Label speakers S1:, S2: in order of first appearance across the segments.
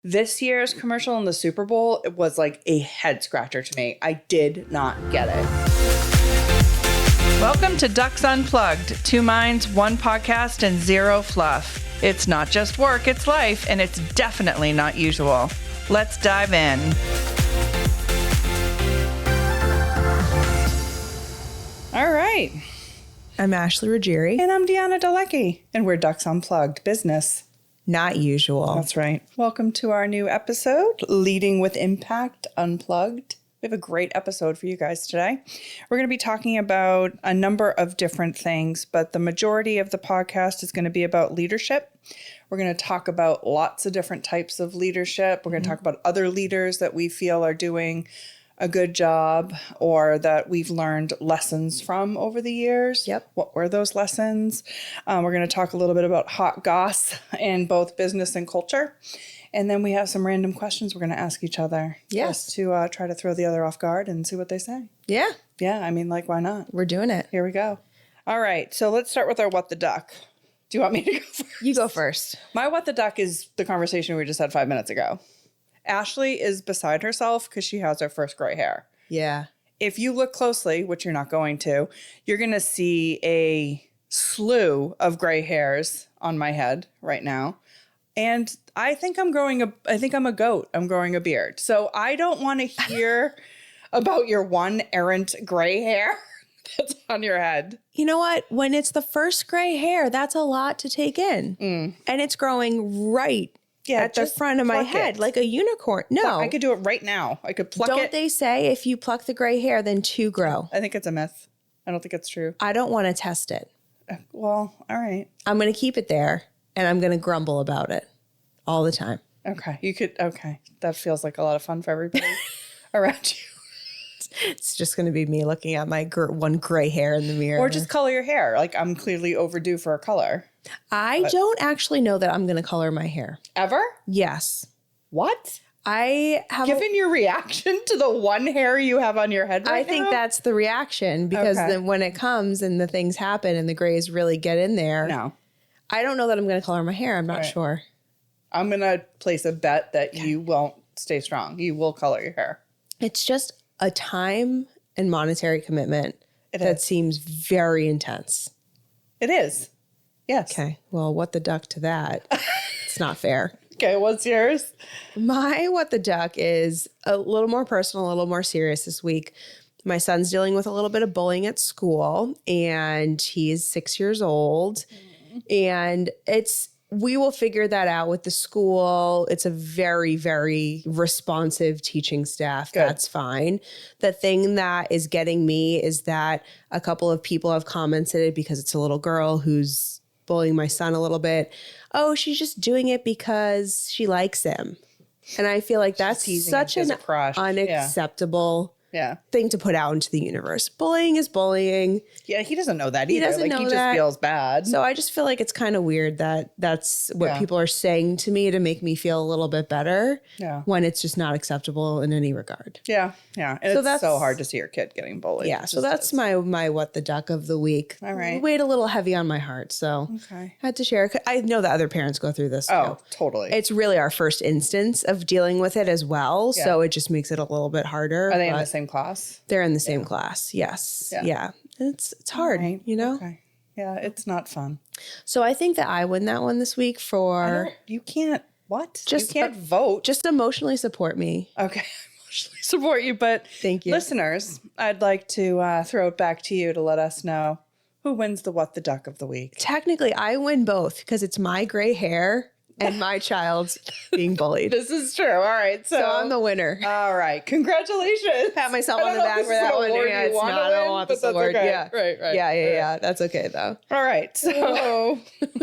S1: This year's commercial in the Super Bowl, it was like a head scratcher to me. I did not get it.
S2: Welcome to Ducks Unplugged. 2 minds, 1 podcast, and 0 fluff. It's not just work, it's life, and it's definitely not usual. Let's dive in.
S1: All right.
S3: I'm Ashley Ruggieri.
S1: And I'm Deanna Dalecki. And we're Ducks Unplugged Business.
S3: Not usual.
S1: That's right. Welcome to our new episode, Leading with Impact Unplugged. We have a great episode for you guys today. We're going to be talking about a number of different things, but the majority of the podcast is going to be about leadership. We're going to talk about lots of different types of leadership. We're going to talk about other leaders that we feel are doing a good job or that we've learned lessons from over the years.
S3: Yep.
S1: What were those lessons? We're going to talk a little bit about hot goss in both business and culture. And then we have some random questions we're going to ask each other.
S3: Yes.
S1: Just to try to throw the other off guard and see what they say.
S3: Yeah.
S1: Yeah, I mean, like, why not?
S3: We're doing it.
S1: Here we go. All right, so let's start with our What the Duck. Do you want me to go first?
S3: You go first.
S1: My What the Duck is the conversation we just had 5 minutes ago. Ashley is beside herself because she has her first gray hair.
S3: Yeah.
S1: If you look closely, which you're not going to, you're going to see a slew of gray hairs on my head right now. And I think I'm a goat. I'm growing a beard. So I don't want to hear about your one errant gray hair that's on your head.
S3: You know what? When it's the first gray hair, that's a lot to take in. And it's growing right at the front of my head, like a unicorn. No.
S1: I could do it right now. I could pluck it.
S3: Don't they say if you pluck the gray hair, then 2 grow?
S1: I think it's a myth. I don't think it's true.
S3: I don't want to test it.
S1: Well, all right.
S3: I'm going to keep it there and I'm going to grumble about it all the time.
S1: Okay. Okay. That feels like a lot of fun for everybody around you.
S3: It's just going to be me looking at my one gray hair in the mirror.
S1: Or just color your hair. Like, I'm clearly overdue for a color.
S3: I don't actually know that I'm going to color my hair.
S1: Ever?
S3: Yes.
S1: What?
S3: I have.
S1: Given your reaction to the one hair you have on your head right
S3: I think
S1: now?
S3: that's the reaction because then when it comes and the things happen and the grays really get in there.
S1: No.
S3: I don't know that I'm going to color my hair. I'm not sure.
S1: I'm going to place a bet that you won't stay strong. You will color your hair.
S3: It's just a time and monetary commitment that seems very intense.
S1: It is. Yes.
S3: Okay. Well, what the duck to that? It's not fair.
S1: Okay. What's yours?
S3: My what the duck is a little more personal, a little more serious this week. My son's dealing with a little bit of bullying at school and he's 6 years old and we will figure that out with the school. It's a very, very responsive teaching staff. Good. That's fine. The thing that is getting me is that a couple of people have commented because it's a little girl who's bullying my son a little bit. Oh, she's just doing it because she likes him. And I feel like that's such an unacceptable thing to put out into the universe. Bullying is bullying.
S1: Yeah, he doesn't know that either. He just feels bad.
S3: So I just feel like it's kind of weird that that's what people are saying to me to make me feel a little bit better when it's just not acceptable in any regard.
S1: Yeah. And so it's so hard to see your kid getting bullied.
S3: Yeah, so that's my what the duck of the week.
S1: All right.
S3: It weighed a little heavy on my heart, so I had to share. I know that other parents go through this too.
S1: Totally.
S3: It's really our first instance of dealing with it as well, so it just makes it a little bit harder.
S1: Are they in the same class?
S3: They're in the same class, yes. Yeah. It's hard, you know?
S1: Okay. Yeah, it's not fun.
S3: So I think that I win that one this week for...
S1: You can't... What?
S3: Just
S1: you can't vote.
S3: Just emotionally support me.
S1: Okay. Emotionally support you, but...
S3: Thank you.
S1: Listeners, I'd like to throw it back to you to let us know who wins the What the Duck of the week.
S3: Technically, I win both because it's my gray hair and my child's being bullied.
S1: This is true. All right. So
S3: I'm the winner.
S1: All right. Congratulations.
S3: Pat myself on the back for that one. Yeah, it's not. I don't want this award.
S1: Okay.
S3: Yeah.
S1: Right.
S3: Yeah. That's okay, though.
S1: All right. So, oh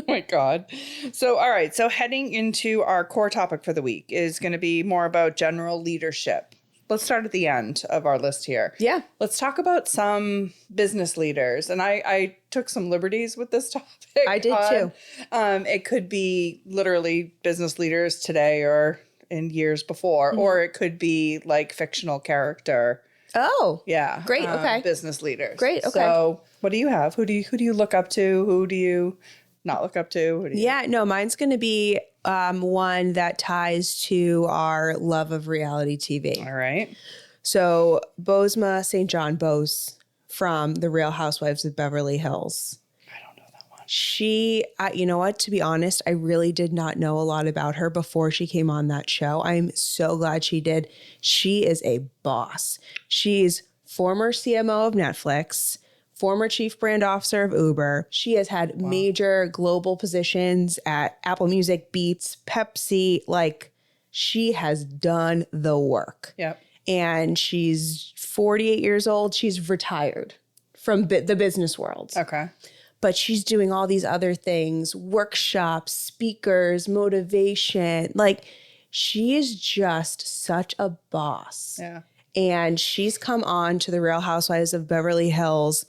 S1: my God. So, all right. So heading into our core topic for the week is going to be more about general leadership. Let's start at the end of our list here.
S3: Yeah.
S1: Let's talk about some business leaders. And I took some liberties with this topic.
S3: I did too.
S1: It could be literally business leaders today or in years before, or it could be like fictional character.
S3: Oh.
S1: Yeah.
S3: Great. Okay.
S1: Business leaders.
S3: Great. Okay.
S1: So what do you have? Who do you look up to? Who do you not look up to? What do you...
S3: Yeah, no, mine's going to be one that ties to our love of reality TV.
S1: All right.
S3: So Bozoma St. John Bose from The Real Housewives of Beverly Hills.
S1: I don't know that one.
S3: She, you know what, to be honest, I really did not know a lot about her before she came on that show. I'm so glad she did. She is a boss. She's former CMO of Netflix, former chief brand officer of Uber. She has had major global positions at Apple Music, Beats, Pepsi. Like, she has done the work.
S1: Yep.
S3: And she's 48 years old. She's retired from the business world.
S1: Okay.
S3: But she's doing all these other things, workshops, speakers, motivation. Like, she is just such a boss.
S1: Yeah.
S3: And she's come on to The Real Housewives of Beverly Hills.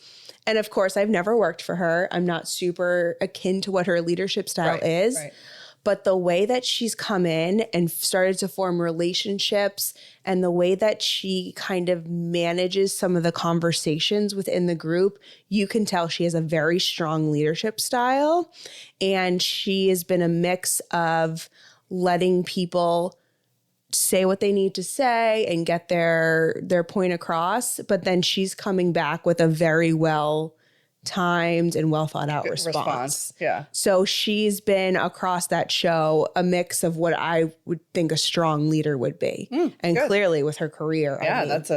S3: And of course, I've never worked for her. I'm not super akin to what her leadership style is.
S1: Right.
S3: But the way that she's come in and started to form relationships and the way that she kind of manages some of the conversations within the group, you can tell she has a very strong leadership style. And she has been a mix of letting people say what they need to say and get their point across. But then she's coming back with a very well timed and well thought out response.
S1: Yeah.
S3: So she's been across that show a mix of what I would think a strong leader would be. And
S1: good.
S3: Clearly with her career.
S1: Yeah,
S3: I mean,
S1: that's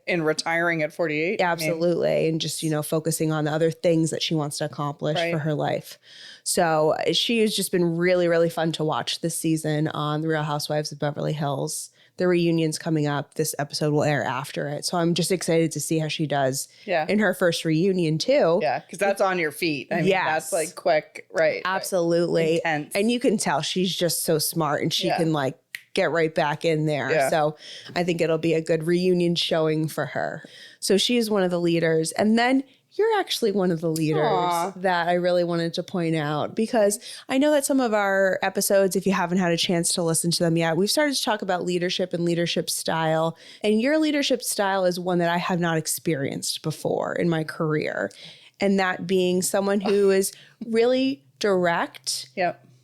S1: in retiring at 48.
S3: absolutely. And just, focusing on the other things that she wants to accomplish for her life. So she has just been really, really fun to watch this season on The Real Housewives of Beverly Hills. The reunion's coming up. This episode will air after it. So I'm just excited to see how she does in her first reunion too.
S1: Yeah, because that's on your feet. I mean, that's like quick, right?
S3: Absolutely.
S1: Intense.
S3: And you can tell she's just so smart and she can like get right back in there.
S1: Yeah.
S3: So I think it'll be a good reunion showing for her. So she's one of the leaders. And then you're actually one of the leaders that I really wanted to point out, because I know that some of our episodes, if you haven't had a chance to listen to them yet, we've started to talk about leadership and leadership style. And your leadership style is one that I have not experienced before in my career. And that being someone who is really direct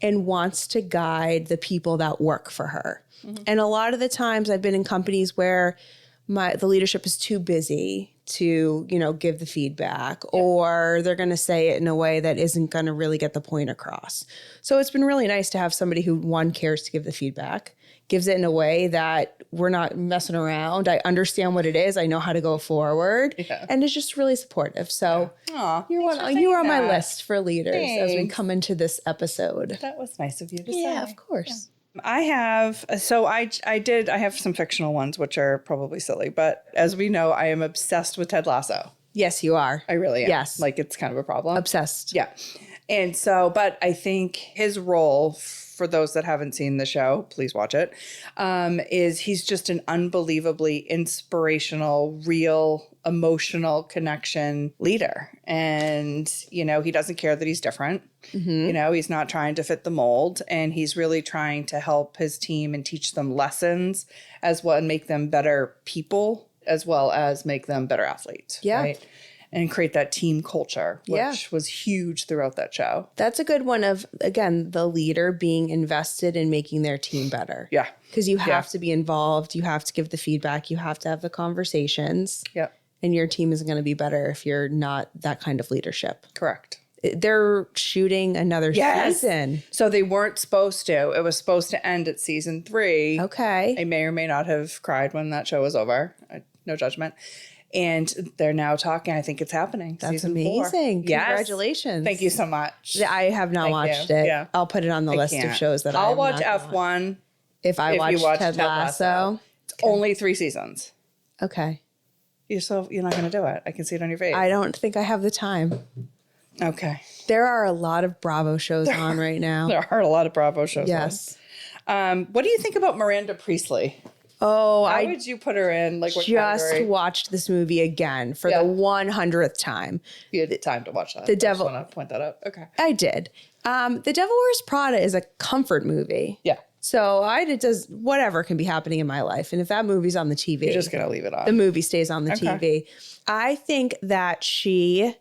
S3: and wants to guide the people that work for her. Mm-hmm. And a lot of the times I've been in companies where the leadership is too busy to, give the feedback, or they're going to say it in a way that isn't going to really get the point across. So it's been really nice to have somebody who, one, cares to give the feedback, gives it in a way that we're not messing around. I understand what it is. I know how to go forward, and is just really supportive. So you were on my list for leaders as we come into this episode.
S1: That was nice of you to say.
S3: Yeah, of course. Yeah.
S1: I have some fictional ones, which are probably silly, but as we know, I am obsessed with Ted Lasso.
S3: Yes, you are.
S1: I really am.
S3: Yes.
S1: Like, it's kind of a problem.
S3: Obsessed.
S1: Yeah. And so, but I think his role, for those that haven't seen the show, please watch it, is he's just an unbelievably inspirational, real, emotional connection leader. And, he doesn't care that he's different. Mm-hmm. He's not trying to fit the mold, and he's really trying to help his team and teach them lessons as well, and make them better people as well as make them better athletes.
S3: Yeah.
S1: Right? And create that team culture, which was huge throughout that show.
S3: That's a good one of, again, the leader being invested in making their team better.
S1: Yeah.
S3: Because you have to be involved. You have to give the feedback. You have to have the conversations.
S1: Yeah.
S3: And your team is going to be better if you're not that kind of leadership.
S1: Correct.
S3: They're shooting another season.
S1: So they weren't supposed to. It was supposed to end at season 3.
S3: Okay.
S1: I may or may not have cried when that show was over. No judgment. And they're now talking. I think it's happening.
S3: That's
S1: season
S3: amazing.
S1: 4. Yes.
S3: Congratulations.
S1: Thank you so much.
S3: I have not watched it.
S1: Yeah.
S3: I'll put it on the list of shows that
S1: I'll watch F1
S3: if you watch Ted Lasso.
S1: It's only 3 seasons.
S3: Okay.
S1: You're not going to do it. I can see it on your face.
S3: I don't think I have the time.
S1: Okay.
S3: There are a lot of Bravo shows on right now.
S1: There are a lot of Bravo shows
S3: Yes.
S1: on. What do you think about Miranda Priestley?
S3: Oh,
S1: How would you put her in? Like, what
S3: just
S1: category?
S3: watched this movie again for the 100th time.
S1: You had time to watch that.
S3: The Devil.
S1: I just want to point that out. Okay.
S3: I did. The Devil Wears Prada is a comfort movie.
S1: Yeah.
S3: So it does whatever can be happening in my life. And if that movie's on the TV,
S1: You're just going to leave it on.
S3: the movie stays on the TV. I think that she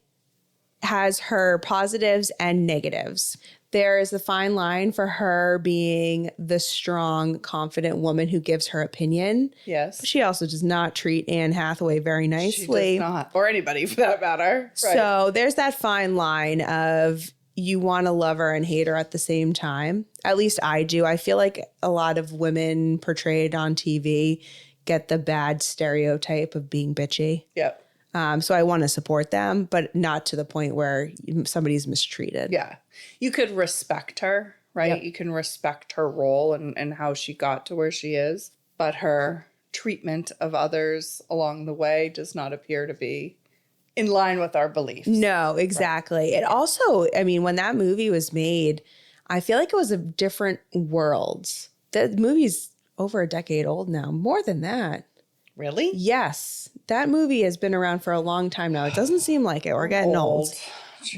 S3: has her positives and negatives. There is a fine line for her being the strong, confident woman who gives her opinion.
S1: Yes.
S3: But she also does not treat Anne Hathaway very nicely.
S1: She does not. Or anybody for that matter. Right.
S3: So there's that fine line of you want to love her and hate her at the same time. At least I do. I feel like a lot of women portrayed on TV get the bad stereotype of being bitchy.
S1: Yep.
S3: So I want to support them, but not to the point where somebody's mistreated.
S1: Yeah. You could respect her, right?
S3: Yep.
S1: You can respect her role and how she got to where she is. But her treatment of others along the way does not appear to be in line with our beliefs.
S3: No, exactly. Right. It also, I mean, when that movie was made, I feel like it was a different world. The movie's over a decade old now. More than that.
S1: Really?
S3: Yes. That movie has been around for a long time now. It doesn't seem like it. We're getting old.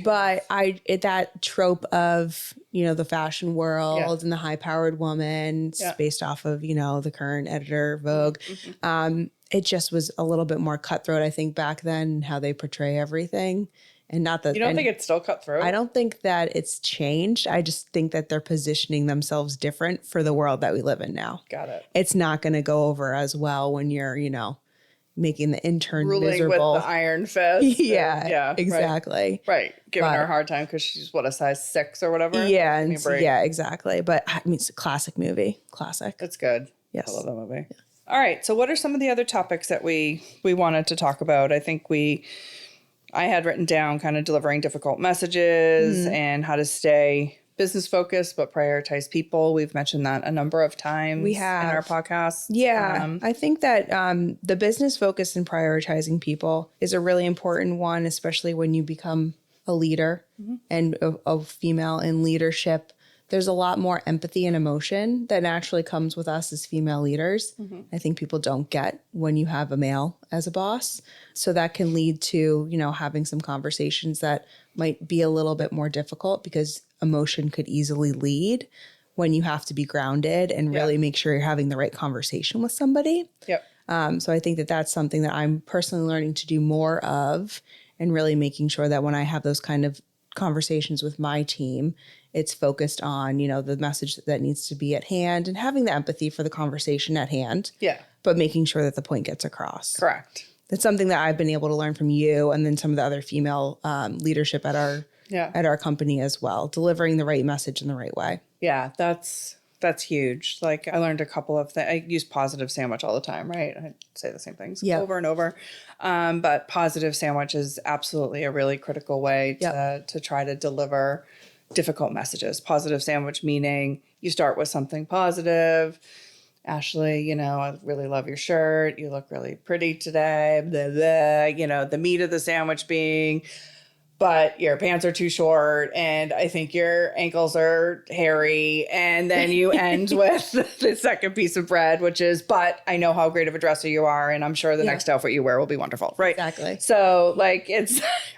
S3: But that trope of, the fashion world and the high-powered woman, it's based off of, the current editor of Vogue. Mm-hmm. It just was a little bit more cutthroat, I think, back then, how they portray everything. And not that
S1: you don't think it's still cutthroat?
S3: I don't think that it's changed. I just think that they're positioning themselves different for the world that we live in now.
S1: Got it.
S3: It's not going to go over as well when you're, making the intern
S1: ruling
S3: miserable.
S1: With the iron fist.
S3: Yeah, exactly.
S1: Right. Giving her a hard time because she's a size 6 or whatever.
S3: Yeah, exactly. But I mean, it's a classic movie. Classic.
S1: It's good.
S3: Yes.
S1: I love that movie. Yeah. All right. So what are some of the other topics that we wanted to talk about? I think I had written down kind of delivering difficult messages and how to stay business focused, but prioritize people. We've mentioned that a number of times
S3: we have
S1: in our podcast.
S3: Yeah. I think that the business focus and prioritizing people is a really important one, especially when you become a leader and a female in leadership. There's a lot more empathy and emotion that naturally comes with us as female leaders. Mm-hmm. I think people don't get when you have a male as a boss. So that can lead to, having some conversations that might be a little bit more difficult because emotion could easily lead when you have to be grounded and really make sure you're having the right conversation with somebody.
S1: Yep.
S3: So I think that that's something that I'm personally learning to do more of and really making sure that when I have those kind of conversations with my team, it's focused on, the message that needs to be at hand and having the empathy for the conversation at hand.
S1: Yeah.
S3: But making sure that the point gets across.
S1: Correct.
S3: That's something that I've been able to learn from you and then some of the other female leadership at our company as well, delivering the right message in the right way.
S1: Yeah, that's huge. Like I learned a couple of things. I use positive sandwich all the time, right? I say the same things over and over. But positive sandwich is absolutely a really critical way to try to deliver difficult messages. Positive sandwich meaning you start with something positive. Ashley, I really love your shirt. You look really pretty today. Blah, blah. The meat of the sandwich being, but your pants are too short and I think your ankles are hairy. And then you end with the second piece of bread, which is, but I know how great of a dresser you are. And I'm sure the next outfit you wear will be wonderful. Right.
S3: Exactly.
S1: So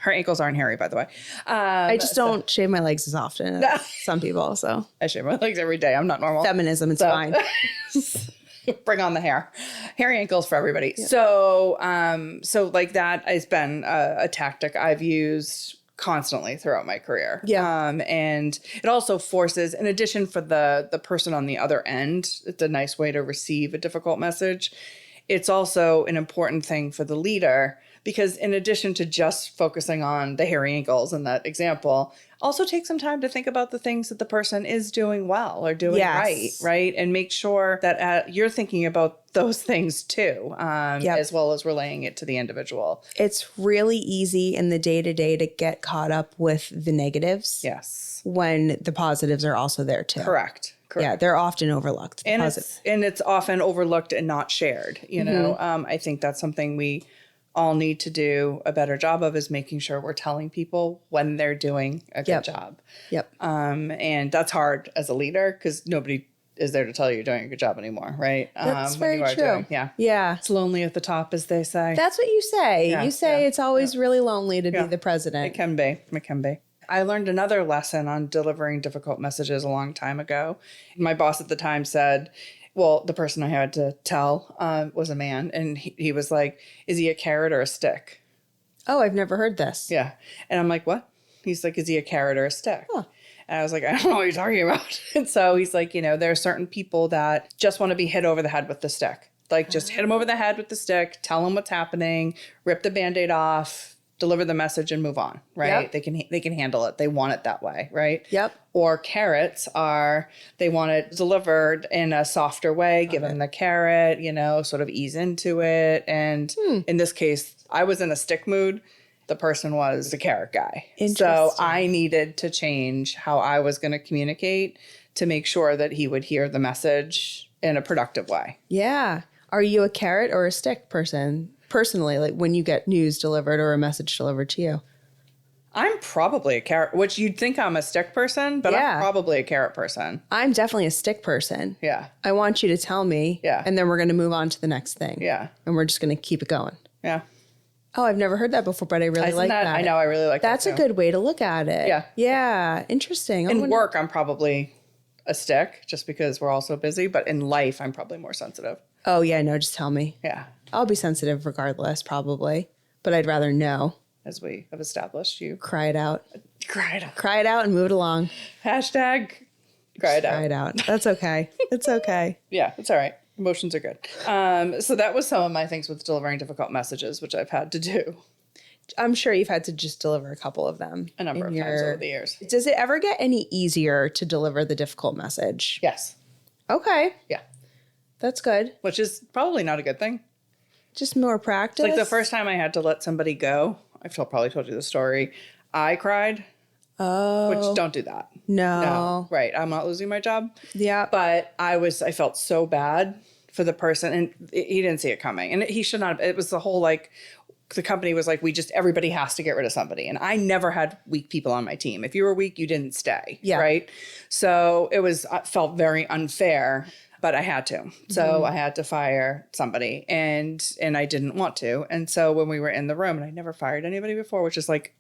S1: her ankles aren't hairy, by the way.
S3: I just don't shave my legs as often as some people. So
S1: I shave my legs every day. I'm not normal.
S3: Feminism, it's fine.
S1: Bring on the hair. Hairy ankles for everybody. Yeah. So that has been a tactic I've used constantly throughout my career.
S3: Yeah.
S1: And it also forces, in addition for the person on the other end, it's a nice way to receive a difficult message. It's also an important thing for the leader because in addition to just focusing on the hairy ankles in that example, also take some time to think about the things that the person is doing well or doing right? And make sure that you're thinking about those things too, as well as relaying it to the individual.
S3: It's really easy in the day-to-day to get caught up with the negatives.
S1: Yes.
S3: When the positives are also there too.
S1: Correct.
S3: Yeah, they're often overlooked.
S1: And it's often overlooked and not shared. I think that's something we all need to do a better job of is making sure we're telling people when they're doing a good job.
S3: Yep.
S1: And that's hard as a leader because nobody is there to tell you you're doing a good job anymore, right?
S3: That's very true. Yeah.
S1: It's lonely at the top, as they say.
S3: That's what you say. You say it's always really lonely to be the president.
S1: It can be. I learned another lesson on delivering difficult messages a long time ago. My boss at the time said, well, the person I had to tell was a man. And he was like, is he a carrot or a stick?
S3: Oh, I've never heard this.
S1: Yeah. And I'm like, what? He's like, is he a carrot or a stick? Huh. And I was like, I don't know what you're talking about. And so he's like, there are certain people that just want to be hit over the head with the stick. Like, just hit them over the head with the stick, tell them what's happening, rip the Band-Aid off, deliver the message and move on, right? Yep. They can handle it. They want it that way, right?
S3: Yep.
S1: Or carrots they want it delivered in a softer way, give them the carrot, sort of ease into it. And in this case, I was in a stick mood. The person was the carrot guy. So I needed to change how I was going to communicate to make sure that he would hear the message in a productive way.
S3: Yeah. Are you a carrot or a stick person? Personally, like when you get news delivered or a message delivered to you?
S1: I'm probably a carrot, which you'd think I'm a stick person, but I'm probably a carrot person.
S3: I'm definitely a stick person.
S1: Yeah.
S3: I want you to tell me.
S1: Yeah.
S3: And then we're going to move on to the next thing.
S1: Yeah.
S3: And we're just going to keep it going.
S1: Yeah.
S3: Oh, I've never heard that before, but I really like that.
S1: I know, I really like that.
S3: That's a good way to look at it.
S1: Yeah.
S3: Yeah. Interesting.
S1: In work, I'm probably a stick just because we're all so busy, but in life, I'm probably more sensitive.
S3: Oh, yeah. No, just tell me.
S1: Yeah.
S3: I'll be sensitive regardless, probably. But I'd rather know.
S1: As we have established, you
S3: cry it out.
S1: Cry it out.
S3: Cry it out and move it along.
S1: Hashtag cry it out.
S3: Cry it out. That's okay. It's okay.
S1: Yeah, it's all right. Emotions are good. So that was some of my things with delivering difficult messages, which I've had to do.
S3: I'm sure you've had to just deliver a couple of them.
S1: A number of times over the years.
S3: Does it ever get any easier to deliver the difficult message?
S1: Yes.
S3: Okay.
S1: Yeah.
S3: That's good.
S1: Which is probably not a good thing.
S3: Just more practice?
S1: Like the first time I had to let somebody go, I've probably told you the story, I cried.
S3: Oh.
S1: Which, don't do that.
S3: No.
S1: Right. I'm not losing my job.
S3: Yeah.
S1: But I felt so bad for the person, and he didn't see it coming. And he should not have. It was the whole, like, the company was like, everybody has to get rid of somebody. And I never had weak people on my team. If you were weak, you didn't stay. Yeah. Right. So it felt very unfair. But I had to. So I had to fire somebody, and I didn't want to. And so when we were in the room, and I never fired anybody before, which is like,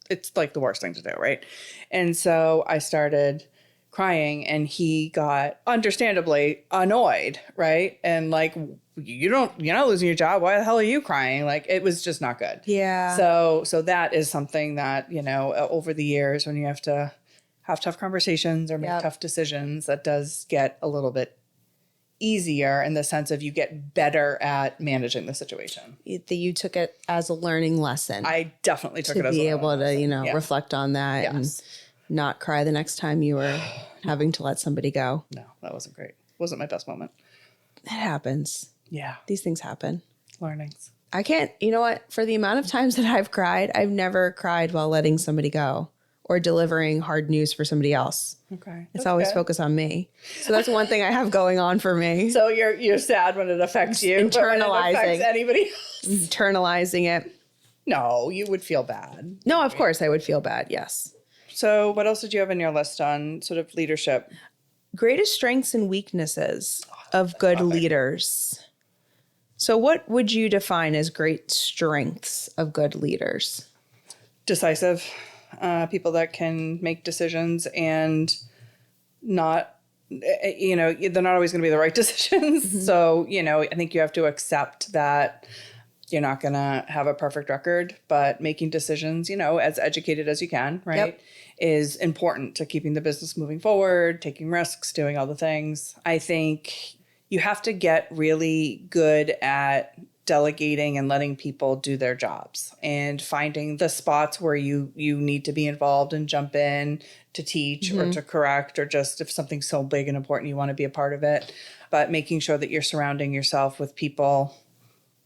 S1: it's like the worst thing to do, right? And so I started crying, and he got understandably annoyed, right? And like, you're not losing your job. Why the hell are you crying? Like, it was just not good.
S3: Yeah.
S1: So that is something that, over the years, when you have to have tough conversations or make tough decisions, that does get a little bit easier in the sense of you get better at managing the situation.
S3: You took it as a learning lesson.
S1: I definitely took it as a
S3: learning lesson. To be
S1: able
S3: to, reflect on that and not cry the next time you were having to let somebody go.
S1: No, that wasn't great. Wasn't my best moment.
S3: It happens.
S1: Yeah.
S3: These things happen.
S1: Learnings.
S3: I can't, you know what? For the amount of times that I've cried, I've never cried while letting somebody go or delivering hard news for somebody else.
S1: Okay.
S3: It's always focused on me. So that's one thing I have going on for me.
S1: So you're sad when it affects you.
S3: Internalizing.
S1: But when it affects anybody else.
S3: Internalizing it.
S1: No, you would feel bad.
S3: No, of course I would feel bad. Yes.
S1: So what else did you have in your list on sort of leadership?
S3: Greatest strengths and weaknesses of good leaders. So what would you define as great strengths of good leaders?
S1: Decisive. People that can make decisions and not, they're not always going to be the right decisions. Mm-hmm. So, I think you have to accept that you're not going to have a perfect record, but making decisions, as educated as you can, right, is important to keeping the business moving forward, taking risks, doing all the things. I think you have to get really good at delegating and letting people do their jobs and finding the spots where you need to be involved and jump in to teach or to correct, or just if something's so big and important, you want to be a part of it. But making sure that you're surrounding yourself with people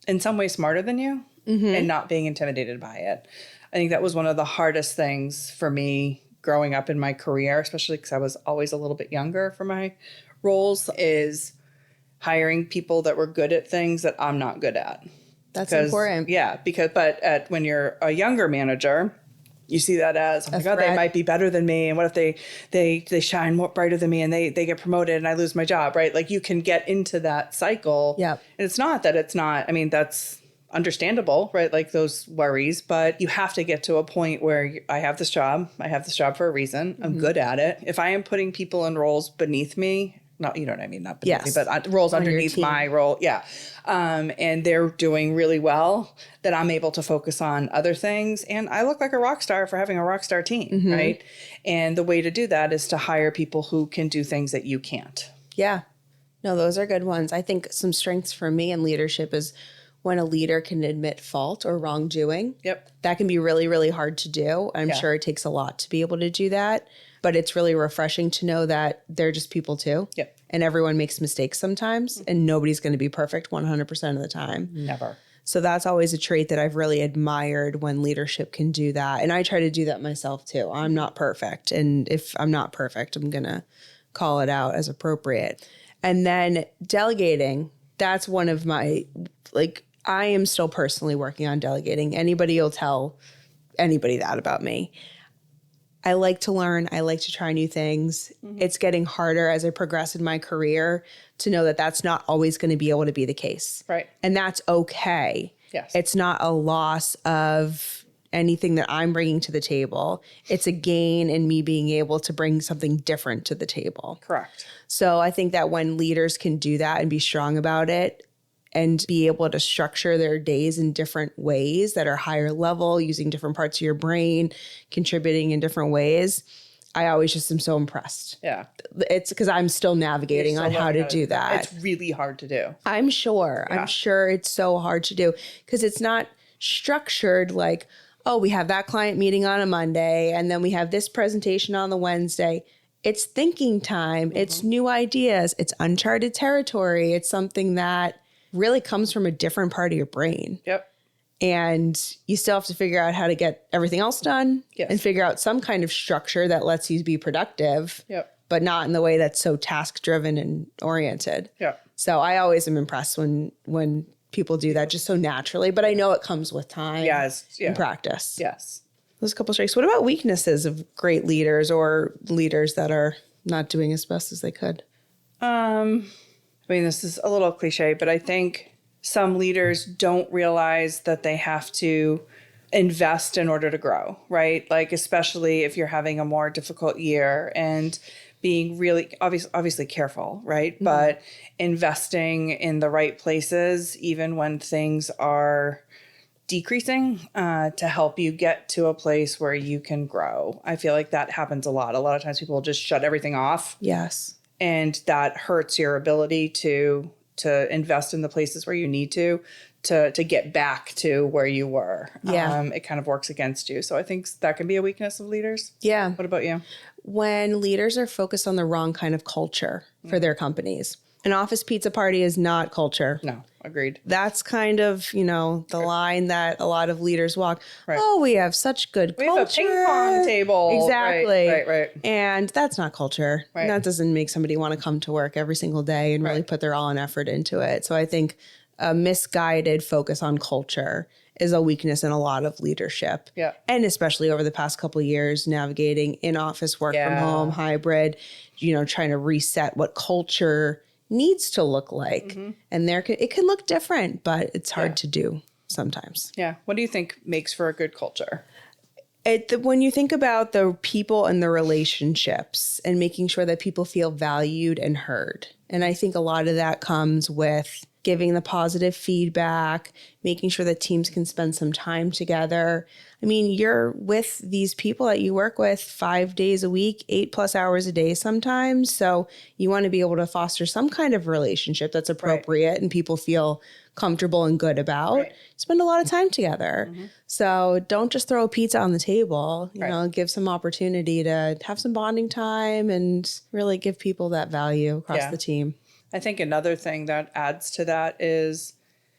S1: in some way smarter than you and not being intimidated by it. I think that was one of the hardest things for me growing up in my career, especially because I was always a little bit younger for my roles, is hiring people that were good at things that I'm not good at.
S3: That's important.
S1: Yeah, when you're a younger manager, you see that as, oh my God, they might be better than me. And what if they shine more brighter than me and they get promoted and I lose my job, right? Like, you can get into that cycle.
S3: Yeah.
S1: And it's not, that's understandable, right? Like those worries, but you have to get to a point where I have this job for a reason. I'm good at it. If I am putting people in roles beneath me not, you know what I mean? Not beneath me,
S3: Yes.
S1: but roles
S3: On your
S1: underneath
S3: team.
S1: my role. Yeah. And they're doing really well, that I'm able to focus on other things. And I look like a rock star for having a rock star team, right? And the way to do that is to hire people who can do things that you can't.
S3: Yeah. No, those are good ones. I think some strengths for me in leadership is when a leader can admit fault or wrongdoing.
S1: Yep.
S3: That can be really, really hard to do. I'm sure it takes a lot to be able to do that. But it's really refreshing to know that they're just people too.
S1: Yep.
S3: And everyone makes mistakes sometimes, and nobody's going to be perfect 100% of the time.
S1: Never.
S3: So that's always a trait that I've really admired when leadership can do that. And I try to do that myself too. I'm not perfect. And if I'm not perfect, I'm going to call it out as appropriate. And then delegating, that's one of my, I am still personally working on delegating. Anybody will tell anybody that about me. I like to learn. I like to try new things. It's getting harder as I progress in my career to know that that's not always going to be able to be the case.
S1: Right.
S3: And that's okay.
S1: Yes.
S3: It's not a loss of anything that I'm bringing to the table. It's a gain in me being able to bring something different to the table.
S1: Correct.
S3: So I think that when leaders can do that and be strong about it, and be able to structure their days in different ways that are higher level, using different parts of your brain, contributing in different ways, I always just am so impressed.
S1: Yeah.
S3: It's because I'm still navigating on how to do that.
S1: It's really hard to do.
S3: I'm sure.
S1: Yeah.
S3: I'm sure it's so hard to do because it's not structured like, oh, we have that client meeting on a Monday and then we have this presentation on the Wednesday. It's thinking time. It's new ideas. It's uncharted territory. It's something that really comes from a different part of your brain.
S1: Yep.
S3: And you still have to figure out how to get everything else done and figure out some kind of structure that lets you be productive, but not in the way that's so task driven and oriented.
S1: Yep.
S3: So I always am impressed when people do that just so naturally, but I know it comes with time and practice.
S1: Yes.
S3: Those couple strengths. What about weaknesses of great leaders or leaders that are not doing as best as they could?
S1: I mean, this is a little cliche, but I think some leaders don't realize that they have to invest in order to grow, right? Like, especially if you're having a more difficult year and being really obviously careful, right? But investing in the right places, even when things are decreasing, to help you get to a place where you can grow. I feel like that happens a lot. A lot of times people just shut everything off.
S3: Yes.
S1: And that hurts your ability to invest in the places where you need to get back to where you were.
S3: Yeah.
S1: It kind of works against you. So I think that can be a weakness of leaders.
S3: Yeah.
S1: What about you?
S3: When leaders are focused on the wrong kind of culture for their companies. An office pizza party is not culture.
S1: No, agreed.
S3: That's kind of, the line that a lot of leaders walk.
S1: Right.
S3: Oh, we have such good culture.
S1: We have a ping pong table.
S3: Exactly.
S1: Right.
S3: And that's not culture.
S1: Right.
S3: And that doesn't make somebody want to come to work every single day and really put their all in effort into it. So I think a misguided focus on culture is a weakness in a lot of leadership.
S1: Yeah.
S3: And especially over the past couple of years, navigating in-office work from home, hybrid, trying to reset what culture needs to look like. And it can look different, but it's hard to do sometimes.
S1: Yeah. What do you think makes for a good culture?
S3: When you think about the people and the relationships and making sure that people feel valued and heard. And I think a lot of that comes with giving the positive feedback, making sure that teams can spend some time together. I mean, you're with these people that you work with 5 days a week, 8+ hours a day sometimes. So you want to be able to foster some kind of relationship that's appropriate and people feel comfortable and good about. Spend a lot of time together. So don't just throw a pizza on the table, give some opportunity to have some bonding time and really give people that value across the team.
S1: I think another thing that adds to that is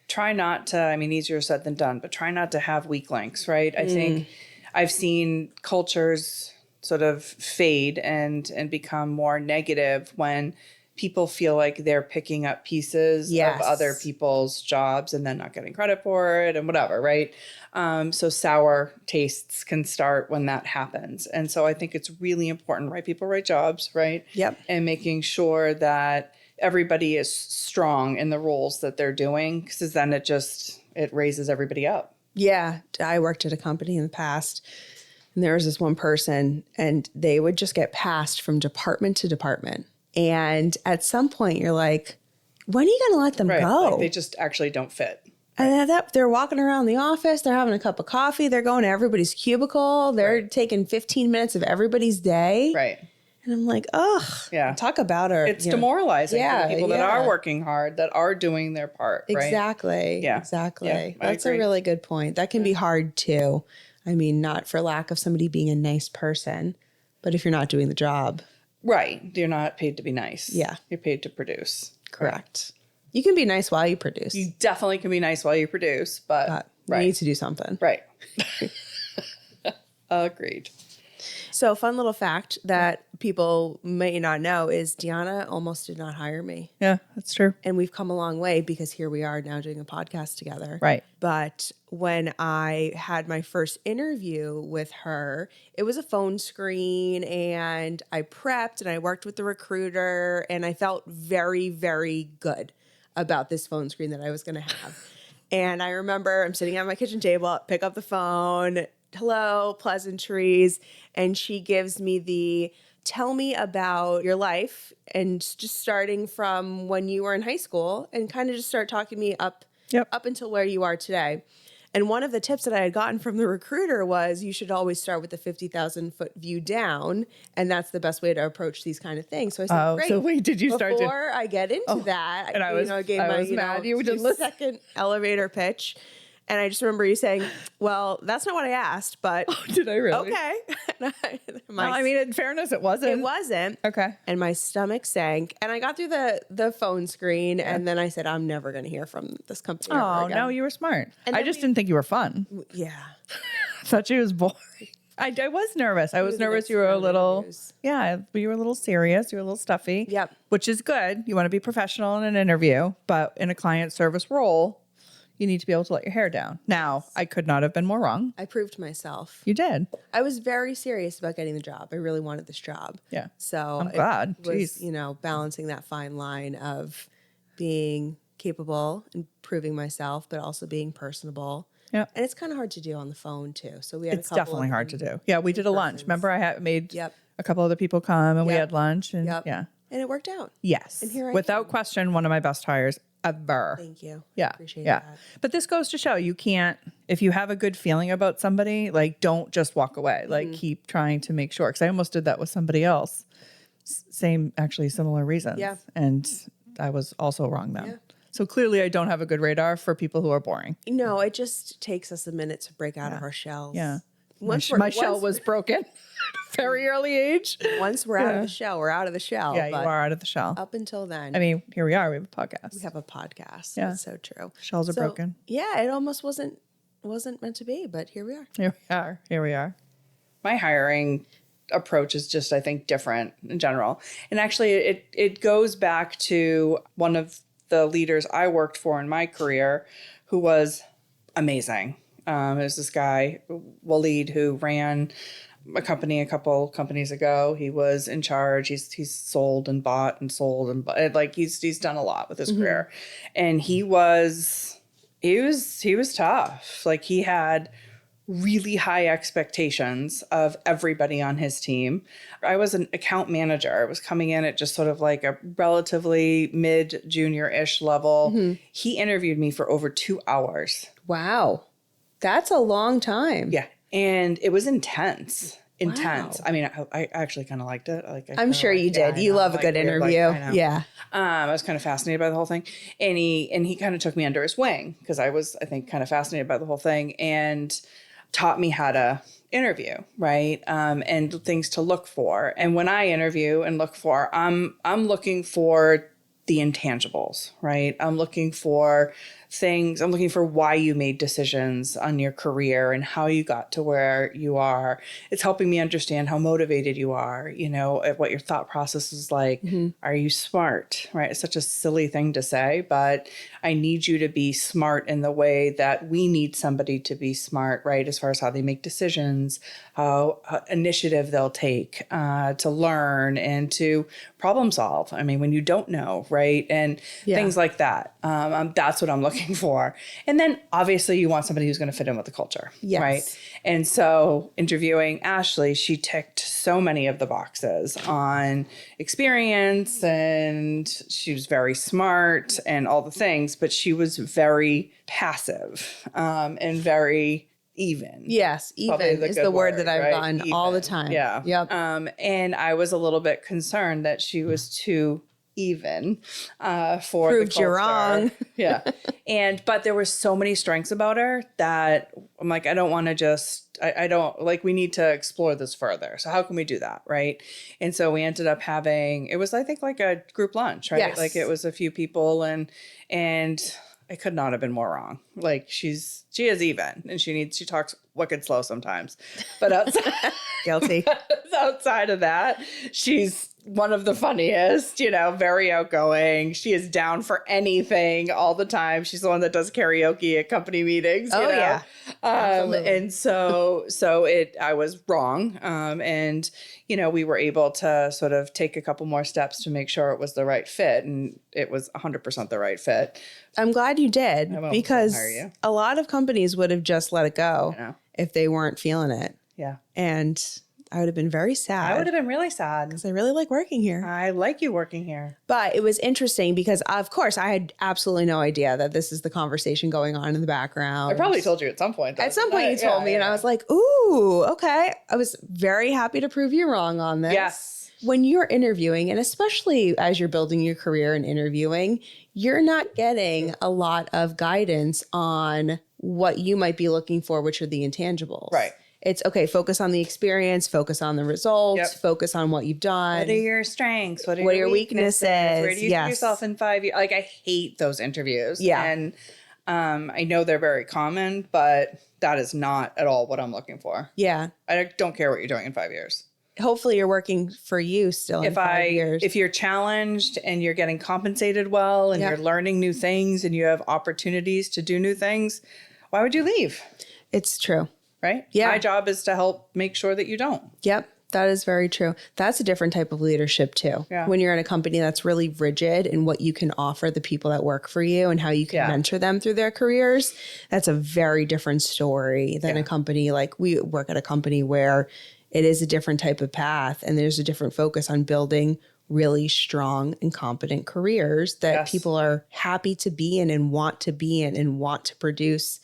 S1: try not to, easier said than done, but try not to have weak links, right? I think I've seen cultures sort of fade and become more negative when people feel like they're picking up pieces of other people's jobs and then not getting credit for it and whatever, right? So sour tastes can start when that happens. And so I think it's really important, right? People write jobs, right?
S3: Yep.
S1: And making sure that everybody is strong in the roles that they're doing, because then it raises everybody up.
S3: Yeah. I worked at a company in the past and there was this one person and they would just get passed from department to department. And at some point you're like, when are you going to let them
S1: Right.
S3: go?
S1: Like they just actually don't fit.
S3: And they're walking around the office. They're having a cup of coffee. They're going to everybody's cubicle. They're taking 15 minutes of everybody's day.
S1: Right.
S3: And I'm like, ugh.
S1: Yeah.
S3: Talk about her.
S1: It's demoralizing for the people that
S3: yeah.
S1: are working hard, that are doing their part, right?
S3: Exactly.
S1: Yeah.
S3: Exactly.
S1: Yeah, I
S3: That's a
S1: agree.
S3: really good point. That can be hard too. I mean, not for lack of somebody being a nice person, but if you're not doing the job.
S1: Right. You're not paid to be nice.
S3: Yeah.
S1: You're paid to produce.
S3: Correct. You can be nice while you produce.
S1: You definitely can be nice while you produce, but
S3: you need to do something.
S1: Right. Agreed.
S3: So, fun little fact that people may not know is Deanna almost did not hire me.
S2: Yeah, that's true.
S3: And we've come a long way because here we are now doing a podcast together.
S2: Right.
S3: But when I had my first interview with her, it was a phone screen and I prepped and I worked with the recruiter and I felt very, very good about this phone screen that I was going to have. And I remember I'm sitting at my kitchen table, pick up the phone, hello, pleasantries. And she gives me the tell me about your life and just starting from when you were in high school and kind of just start talking me up until where you are today. And one of the tips that I had gotten from the recruiter was you should always start with the 50,000 foot view down. And that's the best way to approach these kind of things. So I said, great.
S2: So wait, did you start
S3: Before I get into that,
S2: and I was mad you didn't listen.
S3: Second elevator pitch. And I just remember you saying, well, that's not what I asked, but
S2: did I really?
S3: okay.
S2: Well, I mean, in fairness, it wasn't.
S3: It wasn't.
S2: Okay.
S3: And my stomach sank. And I got through the phone screen. And then I said, I'm never going to hear from this company ever
S2: Oh,
S3: again.
S2: no, you were smart.
S3: And
S2: I
S3: then
S2: just didn't think you were fun.
S3: Yeah.
S2: I thought you was boring. I was nervous. I was nervous you were a little, you were a little serious. You were a little stuffy.
S3: Yep.
S2: Which is good. You want to be professional in an interview, but in a client service role, you need to be able to let your hair down. Now, I could not have been more wrong.
S3: I proved myself.
S2: You did.
S3: I was very serious about getting the job. I really wanted this job.
S2: Yeah.
S3: So
S2: I'm glad.
S3: It was,
S2: Jeez.
S3: Balancing that fine line of being capable and proving myself, but also being personable.
S2: Yeah.
S3: And it's kind of hard to do on the phone too. So we had
S2: It's definitely hard to do. Yeah, we did a lunch. Remember, I had made
S3: Yep.
S2: a couple other people come and we
S3: Yep.
S2: had lunch and
S3: Yep.
S2: yeah.
S3: And it worked out.
S2: Yes.
S3: And here I
S2: Without question, one of my best hires ever.
S3: Thank you.
S2: Yeah.
S3: Appreciate
S2: yeah.
S3: that.
S2: But this goes to show you can't, if you have a good feeling about somebody, like don't just walk away. Like keep trying to make sure. Cause I almost did that with somebody else. Actually similar reasons.
S3: Yeah.
S2: And I was also wrong then.
S3: Yeah.
S2: So clearly I don't have a good radar for people who are boring.
S3: No, it just takes us a minute to break out of our shells.
S2: Yeah.
S3: Once
S2: My shell was broken at a very early age.
S3: Once we're out of the shell, we're out of the shell.
S2: Yeah, you
S3: but
S2: are out of the shell.
S3: Up until then,
S2: I mean, here we are. We have a podcast.
S3: we have a podcast.
S2: Yeah.
S3: That's so true.
S2: Shells are
S3: So,
S2: broken.
S3: Yeah, it almost wasn't meant to be, but here we are.
S2: Here we are. Here we are.
S1: My hiring approach is just, I think, different in general. And actually, it goes back to one of the leaders I worked for in my career who was amazing. There's this guy, Waleed, who ran a company a couple companies ago. He was in charge. He's sold and bought and sold and bought. Like he's done a lot with his career. And he was tough. Like he had really high expectations of everybody on his team. I was an account manager. I was coming in at just sort of like a relatively mid-junior-ish level. He interviewed me for over 2 hours.
S3: Wow. That's a long time.
S1: Yeah. And it was intense. Intense.
S3: Wow.
S1: I mean, I actually kind of liked it.
S3: I'm sure you did. You love a good interview. Yeah.
S1: I was kind of fascinated by the whole thing. And he kind of took me under his wing because I was, I think, kind of fascinated by the whole thing and taught me how to interview, right? And things to look for. And when I interview and look for, I'm looking for the intangibles, right? I'm looking for things. I'm looking for why you made decisions on your career and how you got to where you are. It's helping me understand how motivated you are, what your thought process is like. Are you smart, right? It's such a silly thing to say, but I need you to be smart in the way that we need somebody to be smart, right? As far as how they make decisions, how initiative they'll take to learn and to problem solve. I mean, when you don't know, right? And things like that. That's what I'm looking for. And then obviously you want somebody who's going to fit in with the culture, right? And so interviewing Ashley, she ticked so many of the boxes on experience, and she was very smart and all the things, but she was very passive and very even.
S3: Yes, even is the word that I've gotten all the time.
S1: Yeah.
S3: Yep.
S1: And I was a little bit concerned that she was too even for
S3: Proved
S1: the
S3: you wrong.
S1: Yeah. But there were so many strengths about her that I'm like, I don't want to just, I don't like, we need to explore this further. So how can we do that? Right. And so we ended up having, it was, I think, like a group lunch, right?
S3: Yes.
S1: Like it was a few people and I could not have been more wrong. Like she is even, and she talks wicked slow sometimes, but
S3: Guilty.
S1: outside of that, she's one of the funniest, very outgoing. She is down for anything all the time. She's the one that does karaoke at company meetings. You know?
S3: Yeah.
S1: And so I was wrong. And, we were able to sort of take a couple more steps to make sure it was the right fit. And it was 100% the right fit.
S3: I'm glad you did, because
S1: you.
S3: a lot of companies would have just let it go if they weren't feeling it.
S1: Yeah.
S3: And I would have been very sad.
S1: I would have been really sad.
S3: Because I really like working here.
S1: I like you working here.
S3: But it was interesting because, of course, I had absolutely no idea that this is the conversation going on in the background.
S1: I probably told you at some point.
S3: At some point you told me, and I was like, ooh, okay. I was very happy to prove you wrong on this.
S1: Yes.
S3: When you're interviewing, and especially as you're building your career in interviewing, you're not getting a lot of guidance on what you might be looking for, which are the intangibles.
S1: Right.
S3: It's okay, focus on the experience, focus on the results, focus on what you've done.
S1: What are your strengths? What are your weaknesses? Where do you see yourself in 5 years? Like, I hate those interviews.
S3: Yeah.
S1: And I know they're very common, but that is not at all what I'm looking for.
S3: Yeah.
S1: I don't care what you're doing in 5 years.
S3: Hopefully you're working for you still in 5 years.
S1: If you're challenged and you're getting compensated well and you're learning new things and you have opportunities to do new things, why would you leave?
S3: It's true.
S1: Right?
S3: Yeah.
S1: My job is to help make sure that you don't.
S3: Yep. That is very true. That's a different type of leadership too.
S1: Yeah.
S3: When you're in a company that's really rigid in what you can offer the people that work for you and how you can mentor them through their careers, that's a very different story than a company like we work at a company where it is a different type of path and there's a different focus on building really strong and competent careers that people are happy to be in and want to be in and want to produce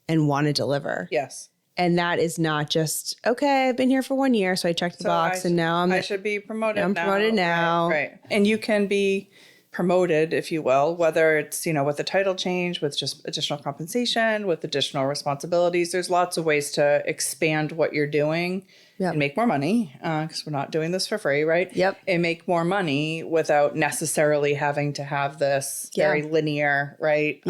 S3: and want to deliver.
S1: Yes.
S3: And that is not just, okay, I've been here for 1 year, so I checked the box and now
S1: I should be promoted.
S3: I'm promoted now.
S1: Right. And you can be promoted, if you will, whether it's, with a title change, with just additional compensation, with additional responsibilities. There's lots of ways to expand what you're doing and make more money, because we're not doing this for free, right?
S3: Yep.
S1: And make more money without necessarily having to have this very linear, right,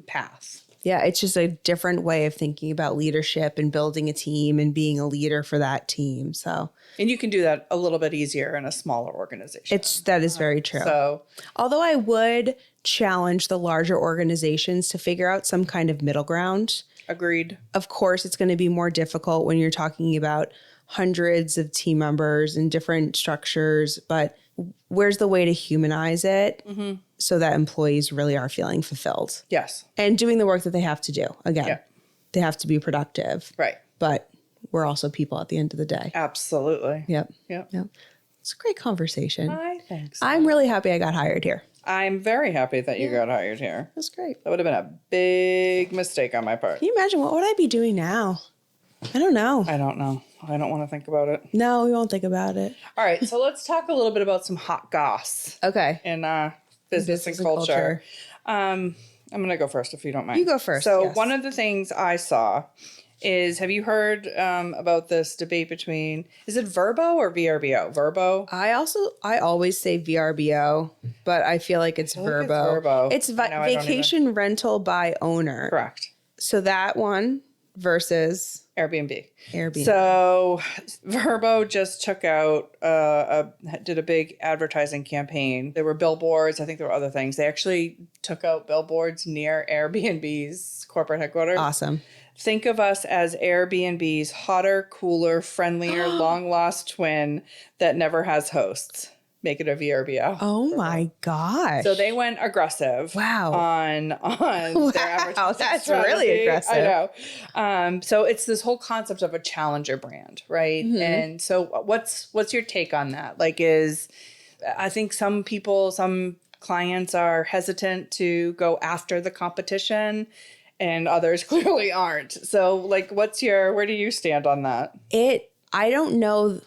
S1: path.
S3: Yeah, it's just a different way of thinking about leadership and building a team and being a leader for that team. So,
S1: and you can do that a little bit easier in a smaller organization.
S3: That is very true.
S1: So,
S3: although I would challenge the larger organizations to figure out some kind of middle ground.
S1: Agreed.
S3: Of course, it's going to be more difficult when you're talking about hundreds of team members and different structures, but where's the way to humanize it so that employees really are feeling fulfilled?
S1: Yes.
S3: And doing the work that they have to do. Again, they have to be productive.
S1: Right.
S3: But we're also people at the end of the day.
S1: Absolutely.
S3: Yep.
S1: Yep.
S3: It's a great conversation.
S1: I think so.
S3: I'm really happy I got hired here.
S1: I'm very happy that you got hired here.
S3: That's great.
S1: That would have been a big mistake on my part.
S3: Can you imagine what would I be doing now? I don't know.
S1: I don't know. I don't want to think about it.
S3: No, we won't think about it.
S1: All right. So let's talk a little bit about some hot goss
S3: Okay.
S1: in business and culture. I'm going to go first if you don't mind.
S3: You go first.
S1: So
S3: yes.
S1: one of the things I saw is, have you heard about this debate between, is it Verbo or VRBO? Verbo?
S3: I always say VRBO, but I feel like it's Verbo.
S1: It's Verbo.
S3: It's vacation rental by owner.
S1: Correct.
S3: So that one versus
S1: Airbnb.
S3: Airbnb.
S1: So Verbo just took out, did a big advertising campaign. There were billboards. I think there were other things. They actually took out billboards near Airbnb's corporate headquarters.
S3: Awesome.
S1: Think of us as Airbnb's hotter, cooler, friendlier, long-lost twin that never has hosts. make it a VRBO.
S3: Oh my gosh.
S1: So they went aggressive.
S3: Wow.
S1: On their advertising
S3: That's
S1: strategy.
S3: really aggressive.
S1: I know. So it's this whole concept of a challenger brand, right?
S3: Mm-hmm.
S1: And so what's your take on that? Like, I think some clients are hesitant to go after the competition, and others clearly aren't. So like, where do you stand on that?
S3: I don't know.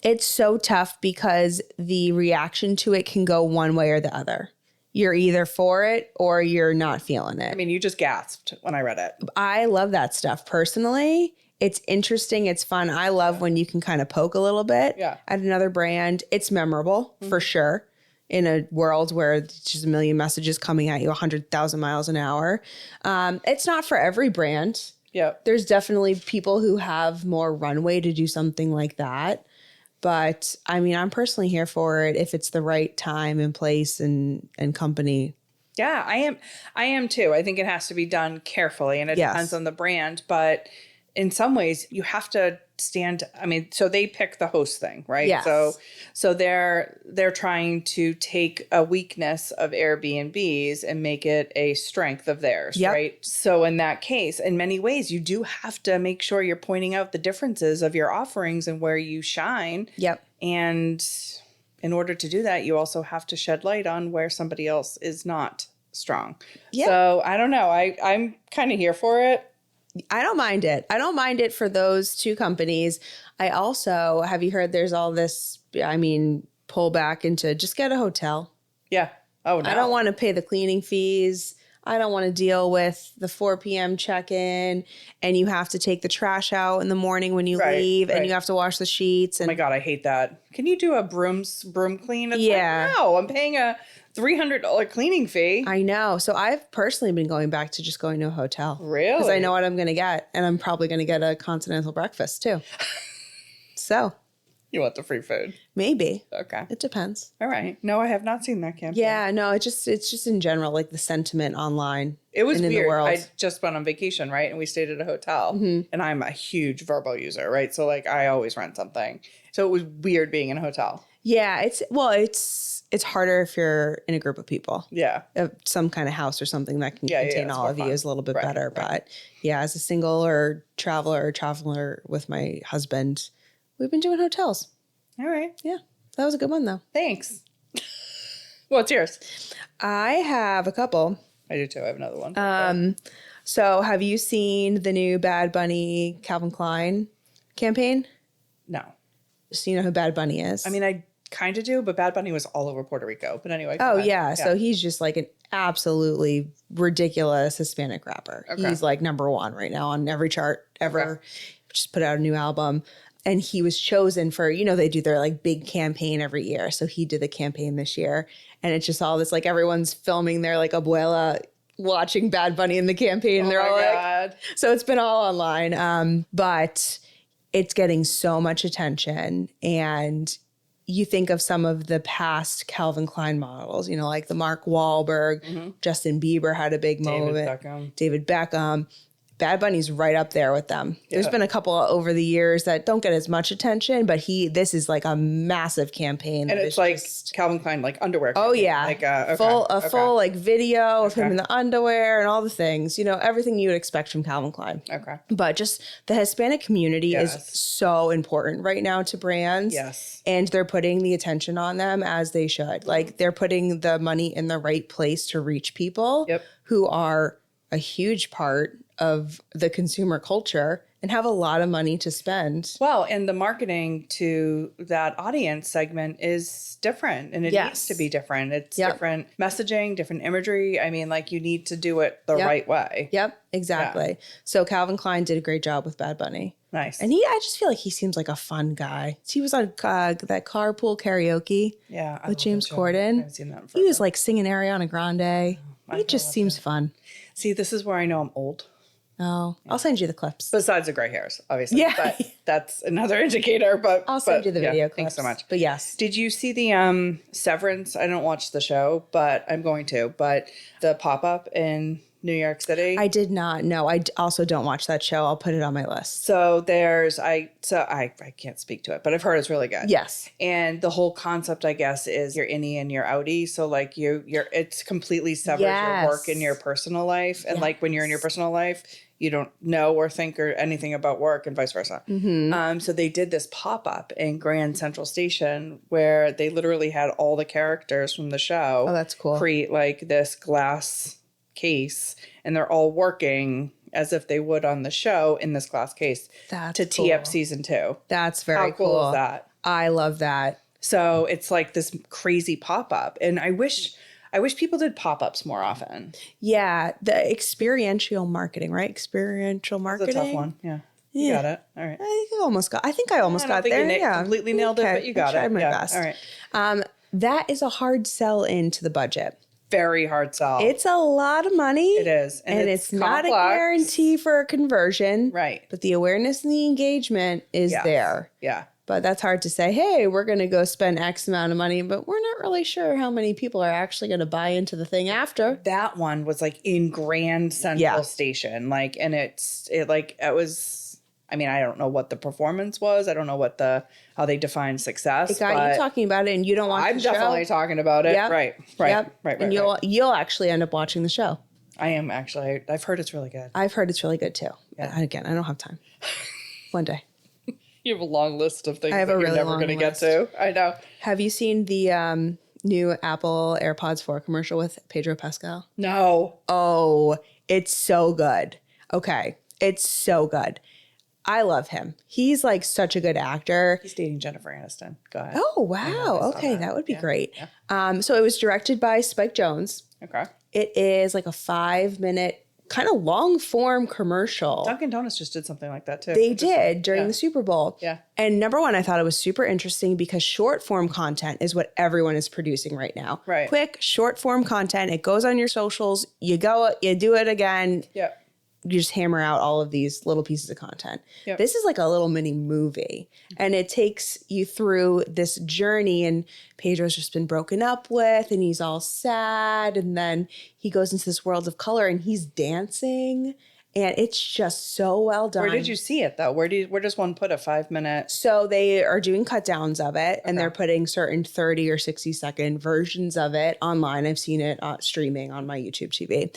S3: It's so tough because the reaction to it can go one way or the other. You're either for it or you're not feeling it.
S1: I mean, you just gasped when I read it.
S3: I love that stuff personally. It's interesting. It's fun. I love when you can kind of poke a little bit at another brand. It's memorable for sure in a world where there's just a million messages coming at you 100,000 miles an hour. It's not for every brand.
S1: Yeah.
S3: There's definitely people who have more runway to do something like that. But I mean, I'm personally here for it if it's the right time and place and company.
S1: Yeah, I am too. I think it has to be done carefully, and it depends on the brand. But in some ways, you have to stand. I mean, so they pick the host thing, right?
S3: Yes.
S1: So they're trying to take a weakness of Airbnb's and make it a strength of theirs, right? So in that case, in many ways, you do have to make sure you're pointing out the differences of your offerings and where you shine.
S3: Yep.
S1: And in order to do that, you also have to shed light on where somebody else is not strong.
S3: Yeah.
S1: So I don't know. I'm kind of here for it.
S3: I don't mind it. I don't mind it for those two companies. I also, have you heard there's all this, pull back into just get a hotel.
S1: Yeah. Oh, no.
S3: I don't want to pay the cleaning fees. I don't want to deal with the 4 p.m. check-in and you have to take the trash out in the morning when you leave and you have to wash the sheets. And
S1: oh my God, I hate that. Can you do a broom clean? It's
S3: yeah.
S1: Like, no, I'm paying a $300 cleaning fee.
S3: I know. So I've personally been going back to just going to a hotel.
S1: Really?
S3: Because I know what I'm going to get. And I'm probably going to get a continental breakfast too. So.
S1: You want the free food?
S3: Maybe.
S1: Okay.
S3: It depends.
S1: All right. No, I have not seen that campaign.
S3: Yeah, no, it's just in general, like the sentiment online.
S1: It was
S3: and
S1: weird.
S3: In the world.
S1: I just went on vacation, right? And we stayed at a hotel. Mm-hmm. And I'm a huge Vrbo user, right? So like I always rent something. So it was weird being in a hotel.
S3: Yeah, it's harder if you're in a group of people.
S1: Yeah.
S3: Some kind of house or something that can contain all of you is a little bit better. Right. But yeah, as a single or traveler with my husband, we've been doing hotels.
S1: All right.
S3: Yeah. That was a good one though.
S1: Thanks. What's yours?
S3: I have a couple.
S1: I do too. I have another one.
S3: So have you seen the new Bad Bunny Calvin Klein campaign?
S1: No.
S3: So you know who Bad Bunny is?
S1: I mean, I kind of do, but Bad Bunny was all over Puerto Rico. But anyway.
S3: Oh, yeah. So he's just like an absolutely ridiculous Hispanic rapper. Okay. He's like #1 right now on every chart ever. Okay. Just put out a new album. And he was chosen for, they do their like big campaign every year. So he did the campaign this year. And it's just all this, like everyone's filming their like abuela watching Bad Bunny in the campaign. And they're all like, so it's been all online. But it's getting so much attention. And you think of some of the past Calvin Klein models, like the Mark Wahlberg, Justin Bieber had a big moment. David Beckham. Bad Bunny's right up there with them. Yeah. There's been a couple over the years that don't get as much attention, but this is like a massive campaign.
S1: And it's like Calvin Klein, like underwear.
S3: Oh yeah. Like full like video of him in the underwear and all the things, everything you would expect from Calvin Klein.
S1: Okay.
S3: But just the Hispanic community is so important right now to brands.
S1: Yes.
S3: And they're putting the attention on them as they should. Like they're putting the money in the right place to reach people who are a huge part of the consumer culture and have a lot of money to spend.
S1: Well, and the marketing to that audience segment is different and it needs to be different. It's different messaging, different imagery. I mean, like you need to do it the right way.
S3: Yep, exactly. Yeah. So Calvin Klein did a great job with Bad Bunny.
S1: Nice.
S3: And I just feel like he seems like a fun guy. He was on that carpool karaoke with James Corden. I haven't seen that he was like singing Ariana Grande. He just seems fun.
S1: See, this is where I know I'm old.
S3: Oh, I'll send you the clips.
S1: Besides the gray hairs, obviously.
S3: Yeah.
S1: But that's another indicator. But
S3: I'll send you the video clips.
S1: Thanks so much.
S3: But yes.
S1: Did you see the Severance? I don't watch the show, but I'm going to. But the pop-up in New York City?
S3: I did not. No, I also don't watch that show. I'll put it on my list.
S1: So I can't speak to it, but I've heard it's really good.
S3: Yes.
S1: And the whole concept, I guess, is you're innie and you're outie. So like it's completely severs your work and your personal life. And like when you're in your personal life, you don't know or think or anything about work and vice versa. So they did this pop-up in Grand Central Station where they literally had all the characters from the show.
S3: Oh, that's cool.
S1: Create like this glass case, and they're all working as if they would on the show in this glass case to tee up season 2.
S3: That's very cool.
S1: How cool is that?
S3: I love that.
S1: So it's like this crazy pop-up, and I wish people did pop-ups more often.
S3: Yeah, the experiential marketing, right? Experiential marketing.
S1: It's a tough one. Yeah. You got it. All right.
S3: I think I almost got there. Yeah.
S1: Completely nailed it, but you got it.
S3: I tried my best.
S1: All right.
S3: That is a hard sell into the budget.
S1: Very hard sell.
S3: It's a lot of money.
S1: It is.
S3: And it's not a guarantee for a conversion.
S1: Right.
S3: But the awareness and the engagement is there.
S1: Yeah.
S3: But that's hard to say, hey, we're going to go spend X amount of money, but we're not really sure how many people are actually going to buy into the thing after.
S1: That one was like in Grand Central Station. Like, and it was, I mean, I don't know what the performance was. I don't know what how they define success.
S3: It got you talking about it and you don't watch the show. I'm
S1: definitely talking about it.
S3: Yep.
S1: Right.
S3: Yep. Right. And you'll actually end up watching the show.
S1: I am actually. I've heard it's really good.
S3: I've heard it's really good too.
S1: Yeah.
S3: And again, I don't have time. One day.
S1: You have a long list of things
S3: that
S1: you're never going to get to. I know.
S3: Have you seen the new Apple AirPods 4 commercial with Pedro Pascal?
S1: No.
S3: Oh, it's so good. Okay. It's so good. I love him. He's like such a good actor.
S1: He's dating Jennifer Aniston. Go ahead.
S3: Oh, wow. Okay. That would be great. Yeah. So it was directed by Spike Jonze.
S1: Okay.
S3: It is like a 5-minute kind of long form commercial.
S1: Dunkin' Donuts just did something like that too.
S3: They did during the Super Bowl.
S1: Yeah.
S3: And number one, I thought it was super interesting because short form content is what everyone is producing right now.
S1: Right.
S3: Quick, short form content. It goes on your socials. You go, you do it again.
S1: Yeah.
S3: You just hammer out all of these little pieces of content.
S1: Yep.
S3: This is like a little mini movie, and it takes you through this journey. And Pedro's just been broken up with, and he's all sad. And then he goes into this world of color, and he's dancing, and it's just so well done.
S1: Where did you see it though? Where does one put a 5-minute?
S3: So they are doing cut downs of it, and they're putting certain 30 or 60-second versions of it online. I've seen it streaming on my YouTube TV.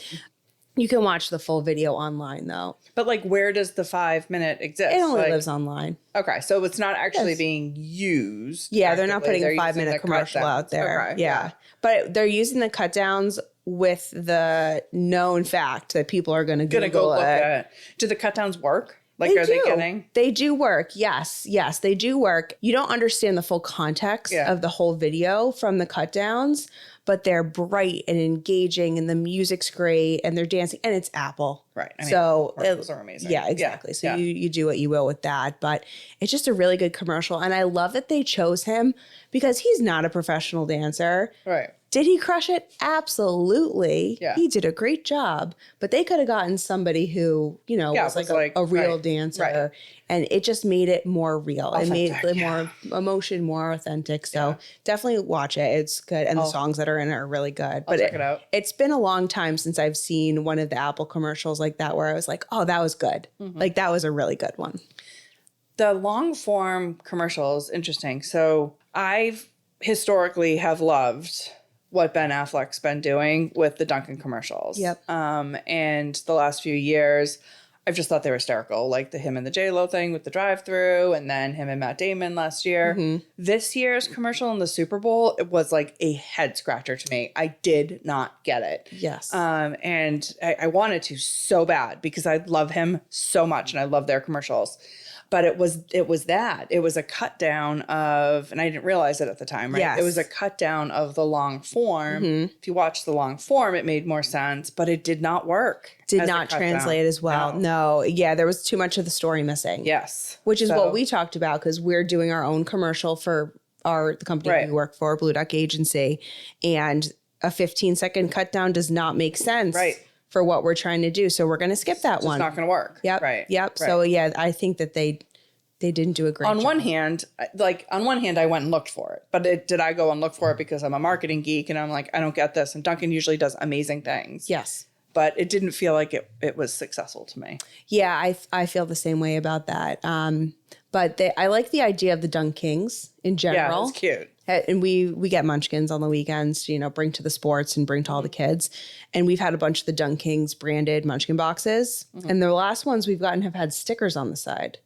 S3: You can watch the full video online, though.
S1: But like, where does the 5-minute exist?
S3: It only lives online.
S1: Okay, so it's not actually being used.
S3: Yeah, they're not putting a 5-minute commercial out there.
S1: Okay,
S3: yeah. But they're using the cut downs with the known fact that people are going to Google
S1: look
S3: it.
S1: at it. Do the cut downs work? Like, are they getting?
S3: They do work. Yes. Yes, they do work. You don't understand the full context of the whole video from the cut downs, but they're bright and engaging, and the music's great, and they're dancing, and it's Apple.
S1: Right. I mean,
S3: so
S1: those are amazing.
S3: Yeah, exactly. So you do what you will with that, but it's just a really good commercial. And I love that they chose him because he's not a professional dancer.
S1: Right.
S3: Did he crush it? Absolutely.
S1: Yeah.
S3: He did a great job, but they could have gotten somebody who, was like a real dancer.
S1: Right.
S3: And it just made it more real.
S1: Authentic,
S3: it made more emotion, more authentic. So definitely watch it. It's good. And the songs that are in it are really good.
S1: But check it out.
S3: It's been a long time since I've seen one of the Apple commercials like that where I was like, oh, that was good.
S1: Mm-hmm.
S3: Like that was a really good one.
S1: The long form commercials, interesting. So I've historically have loved what Ben Affleck's been doing with the Dunkin' commercials.
S3: Yep.
S1: And the last few years, I've just thought they were hysterical. Like him and the J-Lo thing with the drive-thru, and then him and Matt Damon last year. Mm-hmm. This year's commercial in the Super Bowl, it was like a head scratcher to me. I did not get it.
S3: Yes.
S1: And I wanted to so bad because I love him so much and I love their commercials. But it was a cut down of, and I didn't realize it at the time, right?
S3: Yes.
S1: It was a cut down of the long form. Mm-hmm. If you watch the long form, it made more sense, but it did not work.
S3: Did not translate as well. No. Yeah, there was too much of the story missing.
S1: Yes.
S3: Which is what we talked about because we're doing our own commercial for the company we work for, Blue Duck Agency. And a 15-second cut down does not make sense.
S1: Right.
S3: For what we're trying to do. So we're going to skip that one.
S1: It's not going to work.
S3: Yep.
S1: Right.
S3: Yep. Right. So yeah, I think that they didn't do a great job.
S1: On one hand, I went and looked for it. But did I go and look for it because I'm a marketing geek and I'm like, I don't get this. And Duncan usually does amazing things.
S3: Yes.
S1: but it didn't feel like it was successful to me.
S3: Yeah, I feel the same way about that. But I like the idea of the Dunk Kings in general.
S1: Yeah, it's cute.
S3: And we get munchkins on the weekends to, bring to the sports and bring to all the kids. And we've had a bunch of the Dunk Kings branded munchkin boxes. And the last ones we've gotten have had stickers on the side.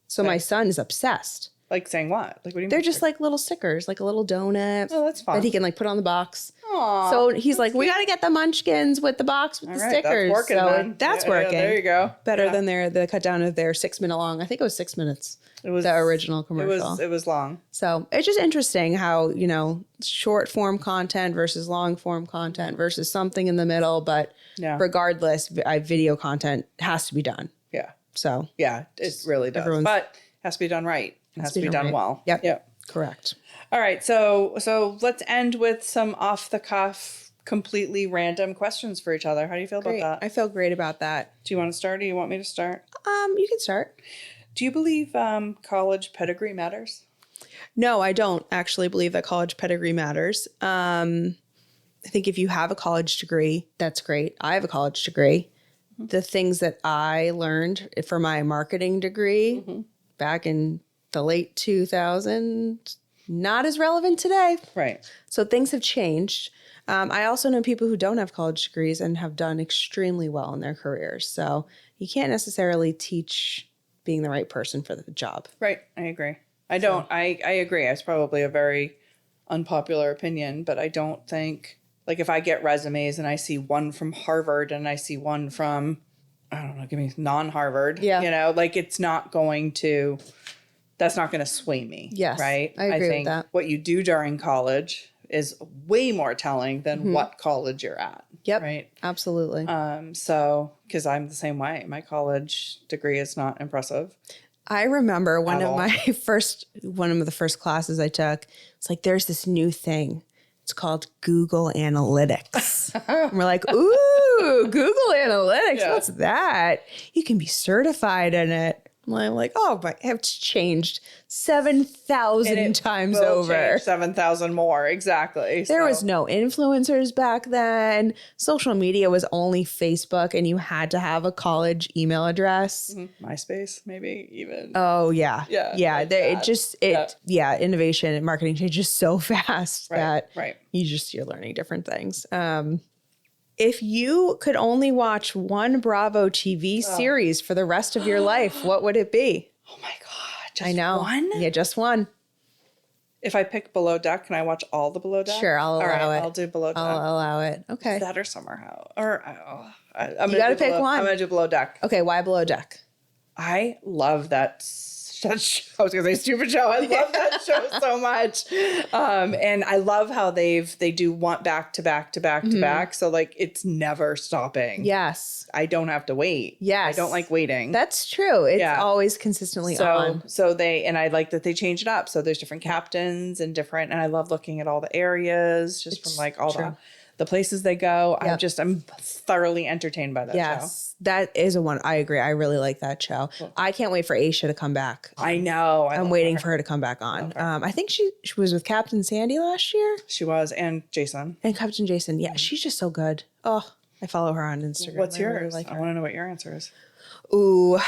S3: So my son is obsessed.
S1: Like saying what? Like, what do you mean?
S3: They're just like little stickers, like a little donut.
S1: Oh, that's fun.
S3: That he can like put on the box.
S1: Aw,
S3: So he's like, we got to get the munchkins with the box with the
S1: right,
S3: stickers.
S1: that's working,
S3: so
S1: then.
S3: that's
S1: Yeah,
S3: working.
S1: there you go.
S3: Better than the cut down of their 6 minute long. I think it was 6 minutes.
S1: It was
S3: the original commercial.
S1: It was long.
S3: So it's just interesting how, short form content versus long form content versus something in the middle. But regardless, video content has to be done.
S1: Yeah.
S3: So
S1: yeah, it really does. But it has to be done right. It has to be done
S3: right.
S1: well.
S3: Yep. Correct.
S1: All right. So let's end with some off the cuff, completely random questions for each other. How do you feel
S3: Great.
S1: about that?
S3: I feel great about that.
S1: Do you want to start or you want me to start?
S3: You can start.
S1: Do you believe college pedigree matters?
S3: No, I don't actually believe that college pedigree matters. I think if you have a college degree, that's great. I have a college degree. Mm-hmm. The things that I learned for my marketing degree back in the late 2000s, not as relevant today.
S1: Right.
S3: So things have changed. I also know people who don't have college degrees and have done extremely well in their careers. So you can't necessarily teach being the right person for the job.
S1: Right. I agree. I agree. It's probably a very unpopular opinion, but I don't think, like, if I get resumes and I see one from Harvard and I see one from, I don't know, give me non-Harvard, it's not going to, that's not going to sway me.
S3: Yes.
S1: Right.
S3: I agree
S1: think
S3: with that.
S1: what you do during college is way more telling than what college you're at.
S3: Yep.
S1: Right.
S3: Absolutely.
S1: So, because I'm the same way. My college degree is not impressive.
S3: I remember one of the first classes I took. It's like, there's this new thing. It's called Google Analytics. And we're like, ooh, Google Analytics.
S1: Yeah.
S3: What's that? You can be certified in it. I'm like, oh, my, it's changed 7,000 times over.
S1: 7,000 more. Exactly.
S3: There was no influencers back then. Social media was only Facebook, and you had to have a college email address.
S1: MySpace, maybe even.
S3: Oh, yeah.
S1: Yeah.
S3: Like innovation and marketing changes so fast that
S1: right.
S3: you're learning different things. If you could only watch one Bravo TV series for the rest of your life, what would it be?
S1: Oh my God. Just
S3: I know.
S1: one?
S3: Yeah, just one.
S1: If I pick Below Deck, can I watch all the Below Deck?
S3: Sure, I'll allow it.
S1: I'll do Below Deck.
S3: I'll allow it. Okay.
S1: That or Summer House. Or
S3: You got to pick one.
S1: I'm going to do Below Deck.
S3: Okay, why Below Deck?
S1: I love that show. I was going to say stupid show. I love that show so much. And I love how they do one back to back to back to back. So like it's never stopping.
S3: Yes.
S1: I don't have to wait.
S3: Yes.
S1: I don't like waiting.
S3: That's true. It's always consistently on.
S1: So I like that they change it up. So there's different captains and I love looking at all the areas from like all the places they go.
S3: Yep.
S1: I'm thoroughly entertained by that show.
S3: Yes, that is a one. I agree. I really like that show. Cool. I can't wait for Aisha to come back.
S1: I know.
S3: I'm waiting for her to come back on. I think she was with Captain Sandy last year.
S1: She was, and Jason.
S3: And Captain Jason. Yeah, she's just so good. Oh, I follow her on Instagram.
S1: What's yours?
S3: Really like
S1: I want to know what your answer is.
S3: Ooh,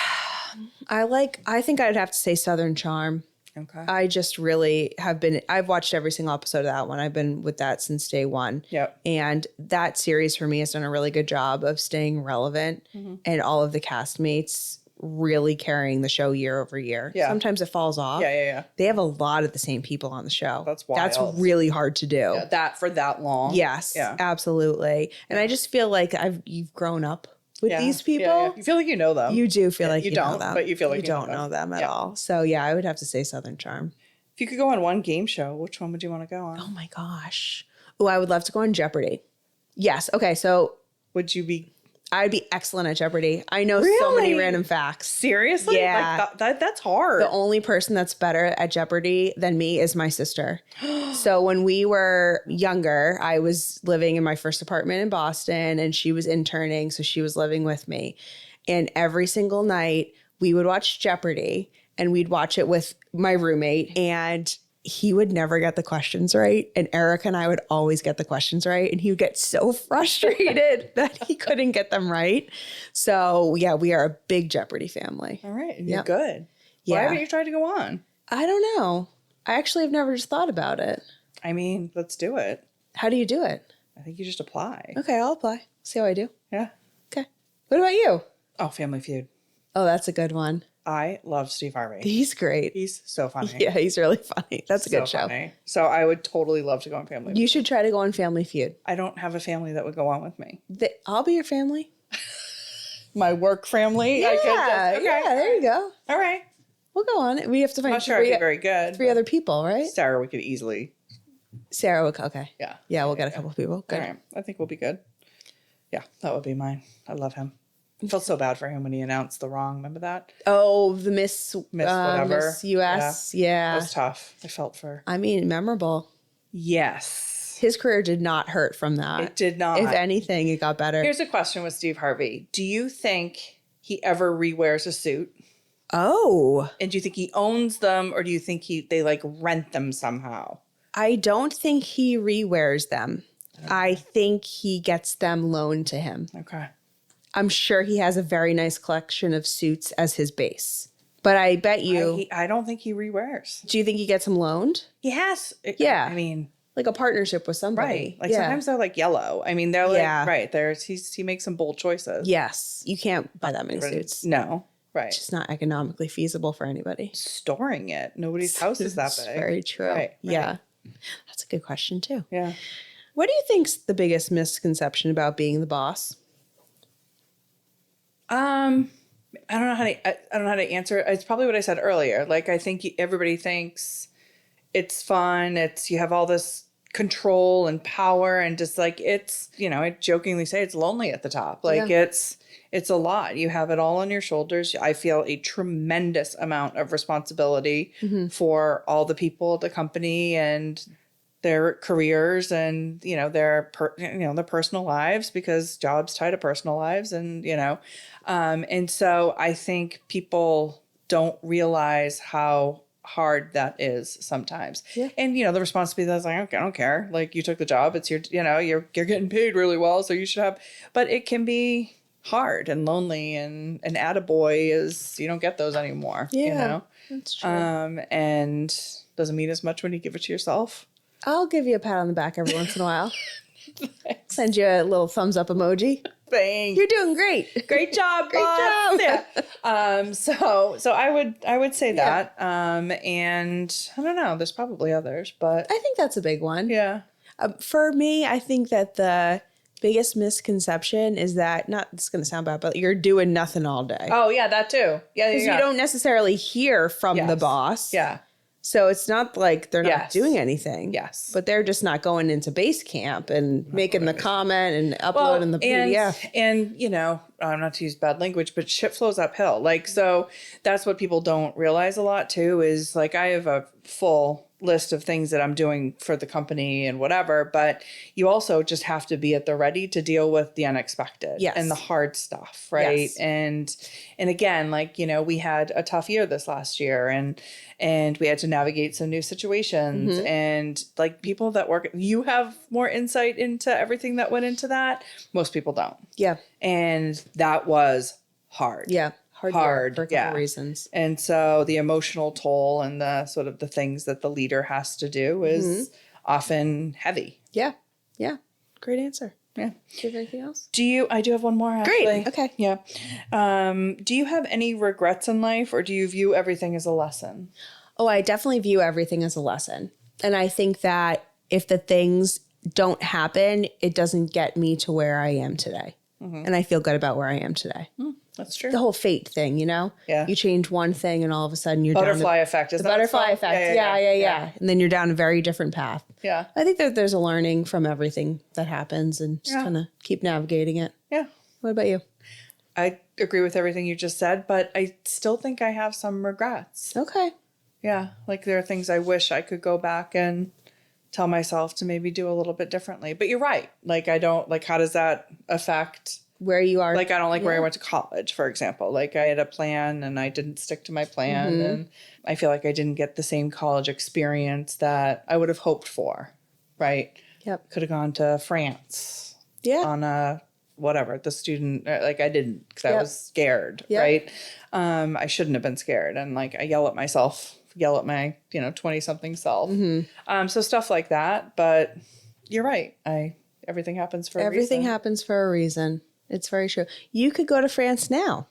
S3: I think I'd have to say Southern Charm.
S1: Okay.
S3: I just really I've watched every single episode of that one. I've been with that since day one.
S1: Yep.
S3: And that series for me has done a really good job of staying relevant and all of the castmates really carrying the show year over year.
S1: Yeah.
S3: Sometimes it falls off.
S1: Yeah.
S3: They have a lot of the same people on the show.
S1: That's wild.
S3: That's really hard to do.
S1: Yeah, that for that long.
S3: Yes, absolutely. And I just feel like you've grown up with these people.
S1: Yeah. You feel like you know them.
S3: You do feel like you know
S1: don't,
S3: them.
S1: but you feel like
S3: you don't know them at all. So yeah, I would have to say Southern Charm.
S1: If you could go on one game show, which one would you want to go on?
S3: Oh my gosh. Oh, I would love to go on Jeopardy. Yes. Okay. So
S1: would you be?
S3: I'd be excellent at Jeopardy. I know so many random facts.
S1: Seriously?
S3: Yeah.
S1: Like that's hard.
S3: The only person that's better at Jeopardy than me is my sister. So when we were younger, I was living in my first apartment in Boston and she was interning. So she was living with me. And every single night we would watch Jeopardy and we'd watch it with my roommate. And he would never get the questions right. And Eric and I would always get the questions right. And he would get so frustrated that he couldn't get them right. So yeah, we are a big Jeopardy family.
S1: All right. You're good.
S3: Yeah.
S1: Why haven't you tried to go on?
S3: I don't know. I actually have never just thought about it.
S1: I mean, let's do it.
S3: How do you do it?
S1: I think you just apply.
S3: Okay, I'll apply. See how I do.
S1: Yeah.
S3: Okay. What about you?
S1: Oh, Family Feud.
S3: Oh, that's a good one.
S1: I love Steve Harvey.
S3: He's great.
S1: He's so funny.
S3: Yeah, he's really funny. That's a good show.
S1: Funny. So I would totally love to go on Family Feud.
S3: You should try to go on Family Feud.
S1: I don't have a family that would go on with me.
S3: I'll be your family.
S1: My work family?
S3: Yeah,
S1: Okay.
S3: yeah, there you go.
S1: All right.
S3: We'll go on it. We have to find
S1: I'm sure I'd be very good.
S3: 3 other people, right?
S1: Sarah, we could easily.
S3: Sarah, okay.
S1: Yeah.
S3: Yeah, we'll get a couple of people. Good.
S1: All right. I think we'll be good. Yeah, that would be mine. I love him. I felt so bad for him when he announced the wrong. Remember that?
S3: Oh, the Miss
S1: whatever.
S3: Miss US. Yeah.
S1: That was tough. I felt for.
S3: I mean, memorable.
S1: Yes.
S3: His career did not hurt from that.
S1: It did not.
S3: If anything, it got better.
S1: Here's a question with Steve Harvey. Do you think he ever rewears a suit?
S3: Oh.
S1: And do you think he owns them, or do you think they like rent them somehow?
S3: I don't think he rewears them. I think he gets them loaned to him.
S1: Okay.
S3: I'm sure he has a very nice collection of suits as his base. But I bet you...
S1: I don't think he rewears.
S3: Do you think he gets them loaned?
S1: He has.
S3: Yeah.
S1: I mean...
S3: Like a partnership with somebody.
S1: Right. Like sometimes they're like yellow. I mean, they're like...
S3: Yeah.
S1: Right. He makes some bold choices.
S3: Yes. You can't buy that many suits.
S1: No. Right.
S3: It's just not economically feasible for anybody.
S1: Storing it. Nobody's house is that big.
S3: Very true.
S1: Right.
S3: Yeah. That's a good question too.
S1: Yeah.
S3: What do you think's the biggest misconception about being the boss?
S1: I don't know how to answer it. It's probably what I said earlier. Like, I think everybody thinks it's fun. You have all this control and power, and just like, it's, I jokingly say it's lonely at the top. Like it's a lot. You have it all on your shoulders. I feel a tremendous amount of responsibility for all the people at the company and their careers and, their personal lives, because jobs tie to personal lives. And, and so I think people don't realize how hard that is sometimes. Yeah. And, the responsibility is like, okay, I don't care. Like, you took the job. It's your, you're getting paid really well. So you should have, but it can be hard and lonely, and an attaboy is, you don't get those anymore.
S3: Yeah, that's true.
S1: And doesn't mean as much when you give it to yourself.
S3: I'll give you a pat on the back every once in a while. Send you a little thumbs up emoji.
S1: Thanks.
S3: You're doing great.
S1: Great job,
S3: Great
S1: boss.
S3: job.
S1: Yeah. So I would say that. And I don't know, there's probably others, but
S3: I think that's a big one.
S1: yeah.
S3: For me, I think that the biggest misconception is that, this is going to sound bad, but you're doing nothing all day.
S1: Oh yeah, that too. Yeah.
S3: Because you don't necessarily hear from the boss.
S1: Yeah.
S3: So it's not like they're not
S1: Yes.
S3: doing anything.
S1: Yes.
S3: But they're just not going into base camp and making the comment and uploading the PDF.
S1: And, not to use bad language, but shit flows uphill. Like, so that's what people don't realize a lot too, is like, I have a full list of things that I'm doing for the company and whatever, but you also just have to be at the ready to deal with the unexpected and the hard stuff. Right. Yes. And again, like, we had a tough year this last year, and we had to navigate some new situations, and like, people that work, you have more insight into everything that went into that. Most people don't.
S3: Yeah.
S1: And that was hard.
S3: Yeah. Hard for a couple reasons.
S1: And so the emotional toll and the sort of the things that the leader has to do is often heavy.
S3: Yeah. Yeah. Great answer.
S1: Yeah.
S3: Do you have anything else?
S1: I do have one more, actually.
S3: Great. Okay.
S1: Yeah. Do you have any regrets in life, or do you view everything as a lesson?
S3: Oh, I definitely view everything as a lesson. And I think that if the things don't happen, it doesn't get me to where I am today. And I feel good about where I am today.
S1: That's true.
S3: The whole fate thing, Yeah. You change one thing and all of a sudden you're
S1: butterfly
S3: down
S1: effect. Is
S3: the
S1: that
S3: butterfly effect. Yeah. And then you're down a very different path.
S1: Yeah.
S3: I think that there's a learning from everything that happens, and just kind of keep navigating it.
S1: Yeah.
S3: What about you?
S1: I agree with everything you just said, but I still think I have some regrets.
S3: Okay.
S1: Yeah. Like, there are things I wish I could go back and tell myself to maybe do a little bit differently. But you're right. Like, how does that affect
S3: where you are.
S1: Like, I don't like where I went to college, for example. Like, I had a plan and I didn't stick to my plan. And I feel like I didn't get the same college experience that I would have hoped for, right?
S3: Yep.
S1: Could have gone to France
S3: Yeah.
S1: on a whatever, the student, like I didn't because I
S3: Yep.
S1: was scared,
S3: Yep.
S1: right? I shouldn't have been scared. And like, I yell at myself, yell at my, 20-something self. So stuff like that. But you're right. Everything happens for a
S3: Everything
S1: reason.
S3: happens for a reason. It's very true. You could go to France now.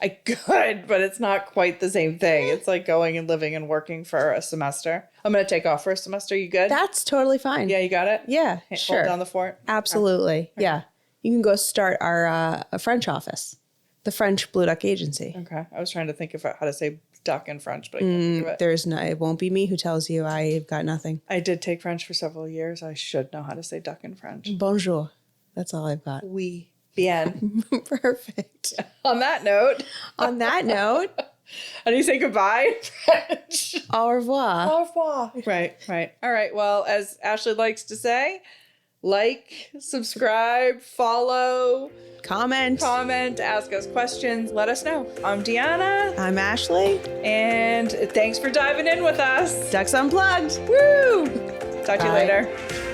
S1: I could, but it's not quite the same thing. It's like going and living and working for a semester. I'm going to take off for a semester. You good?
S3: That's totally fine.
S1: Yeah, you got it?
S3: Yeah,
S1: Hold
S3: sure.
S1: down the fort?
S3: Absolutely. Yeah. You can go start our a French office, the French Blue Duck Agency.
S1: Okay. I was trying to think of how to say duck in French, but I can't think of it.
S3: There's no, it won't be me who tells you I've got nothing.
S1: I did take French for several years. I should know how to say duck in French.
S3: Bonjour. That's all I've got.
S1: Oui. Bien.
S3: Perfect.
S1: On that note,
S3: On that note,
S1: how do you say goodbye in French?
S3: au revoir.
S1: Au revoir. Right, right. All right. Well, as Ashley likes to say, like, subscribe, follow,
S3: Comment.
S1: ask us questions, let us know. I'm Deanna,
S3: I'm Ashley.
S1: and thanks for diving in with us.
S3: Ducks Unplugged.
S1: Woo! Talk to you
S3: Bye.
S1: later.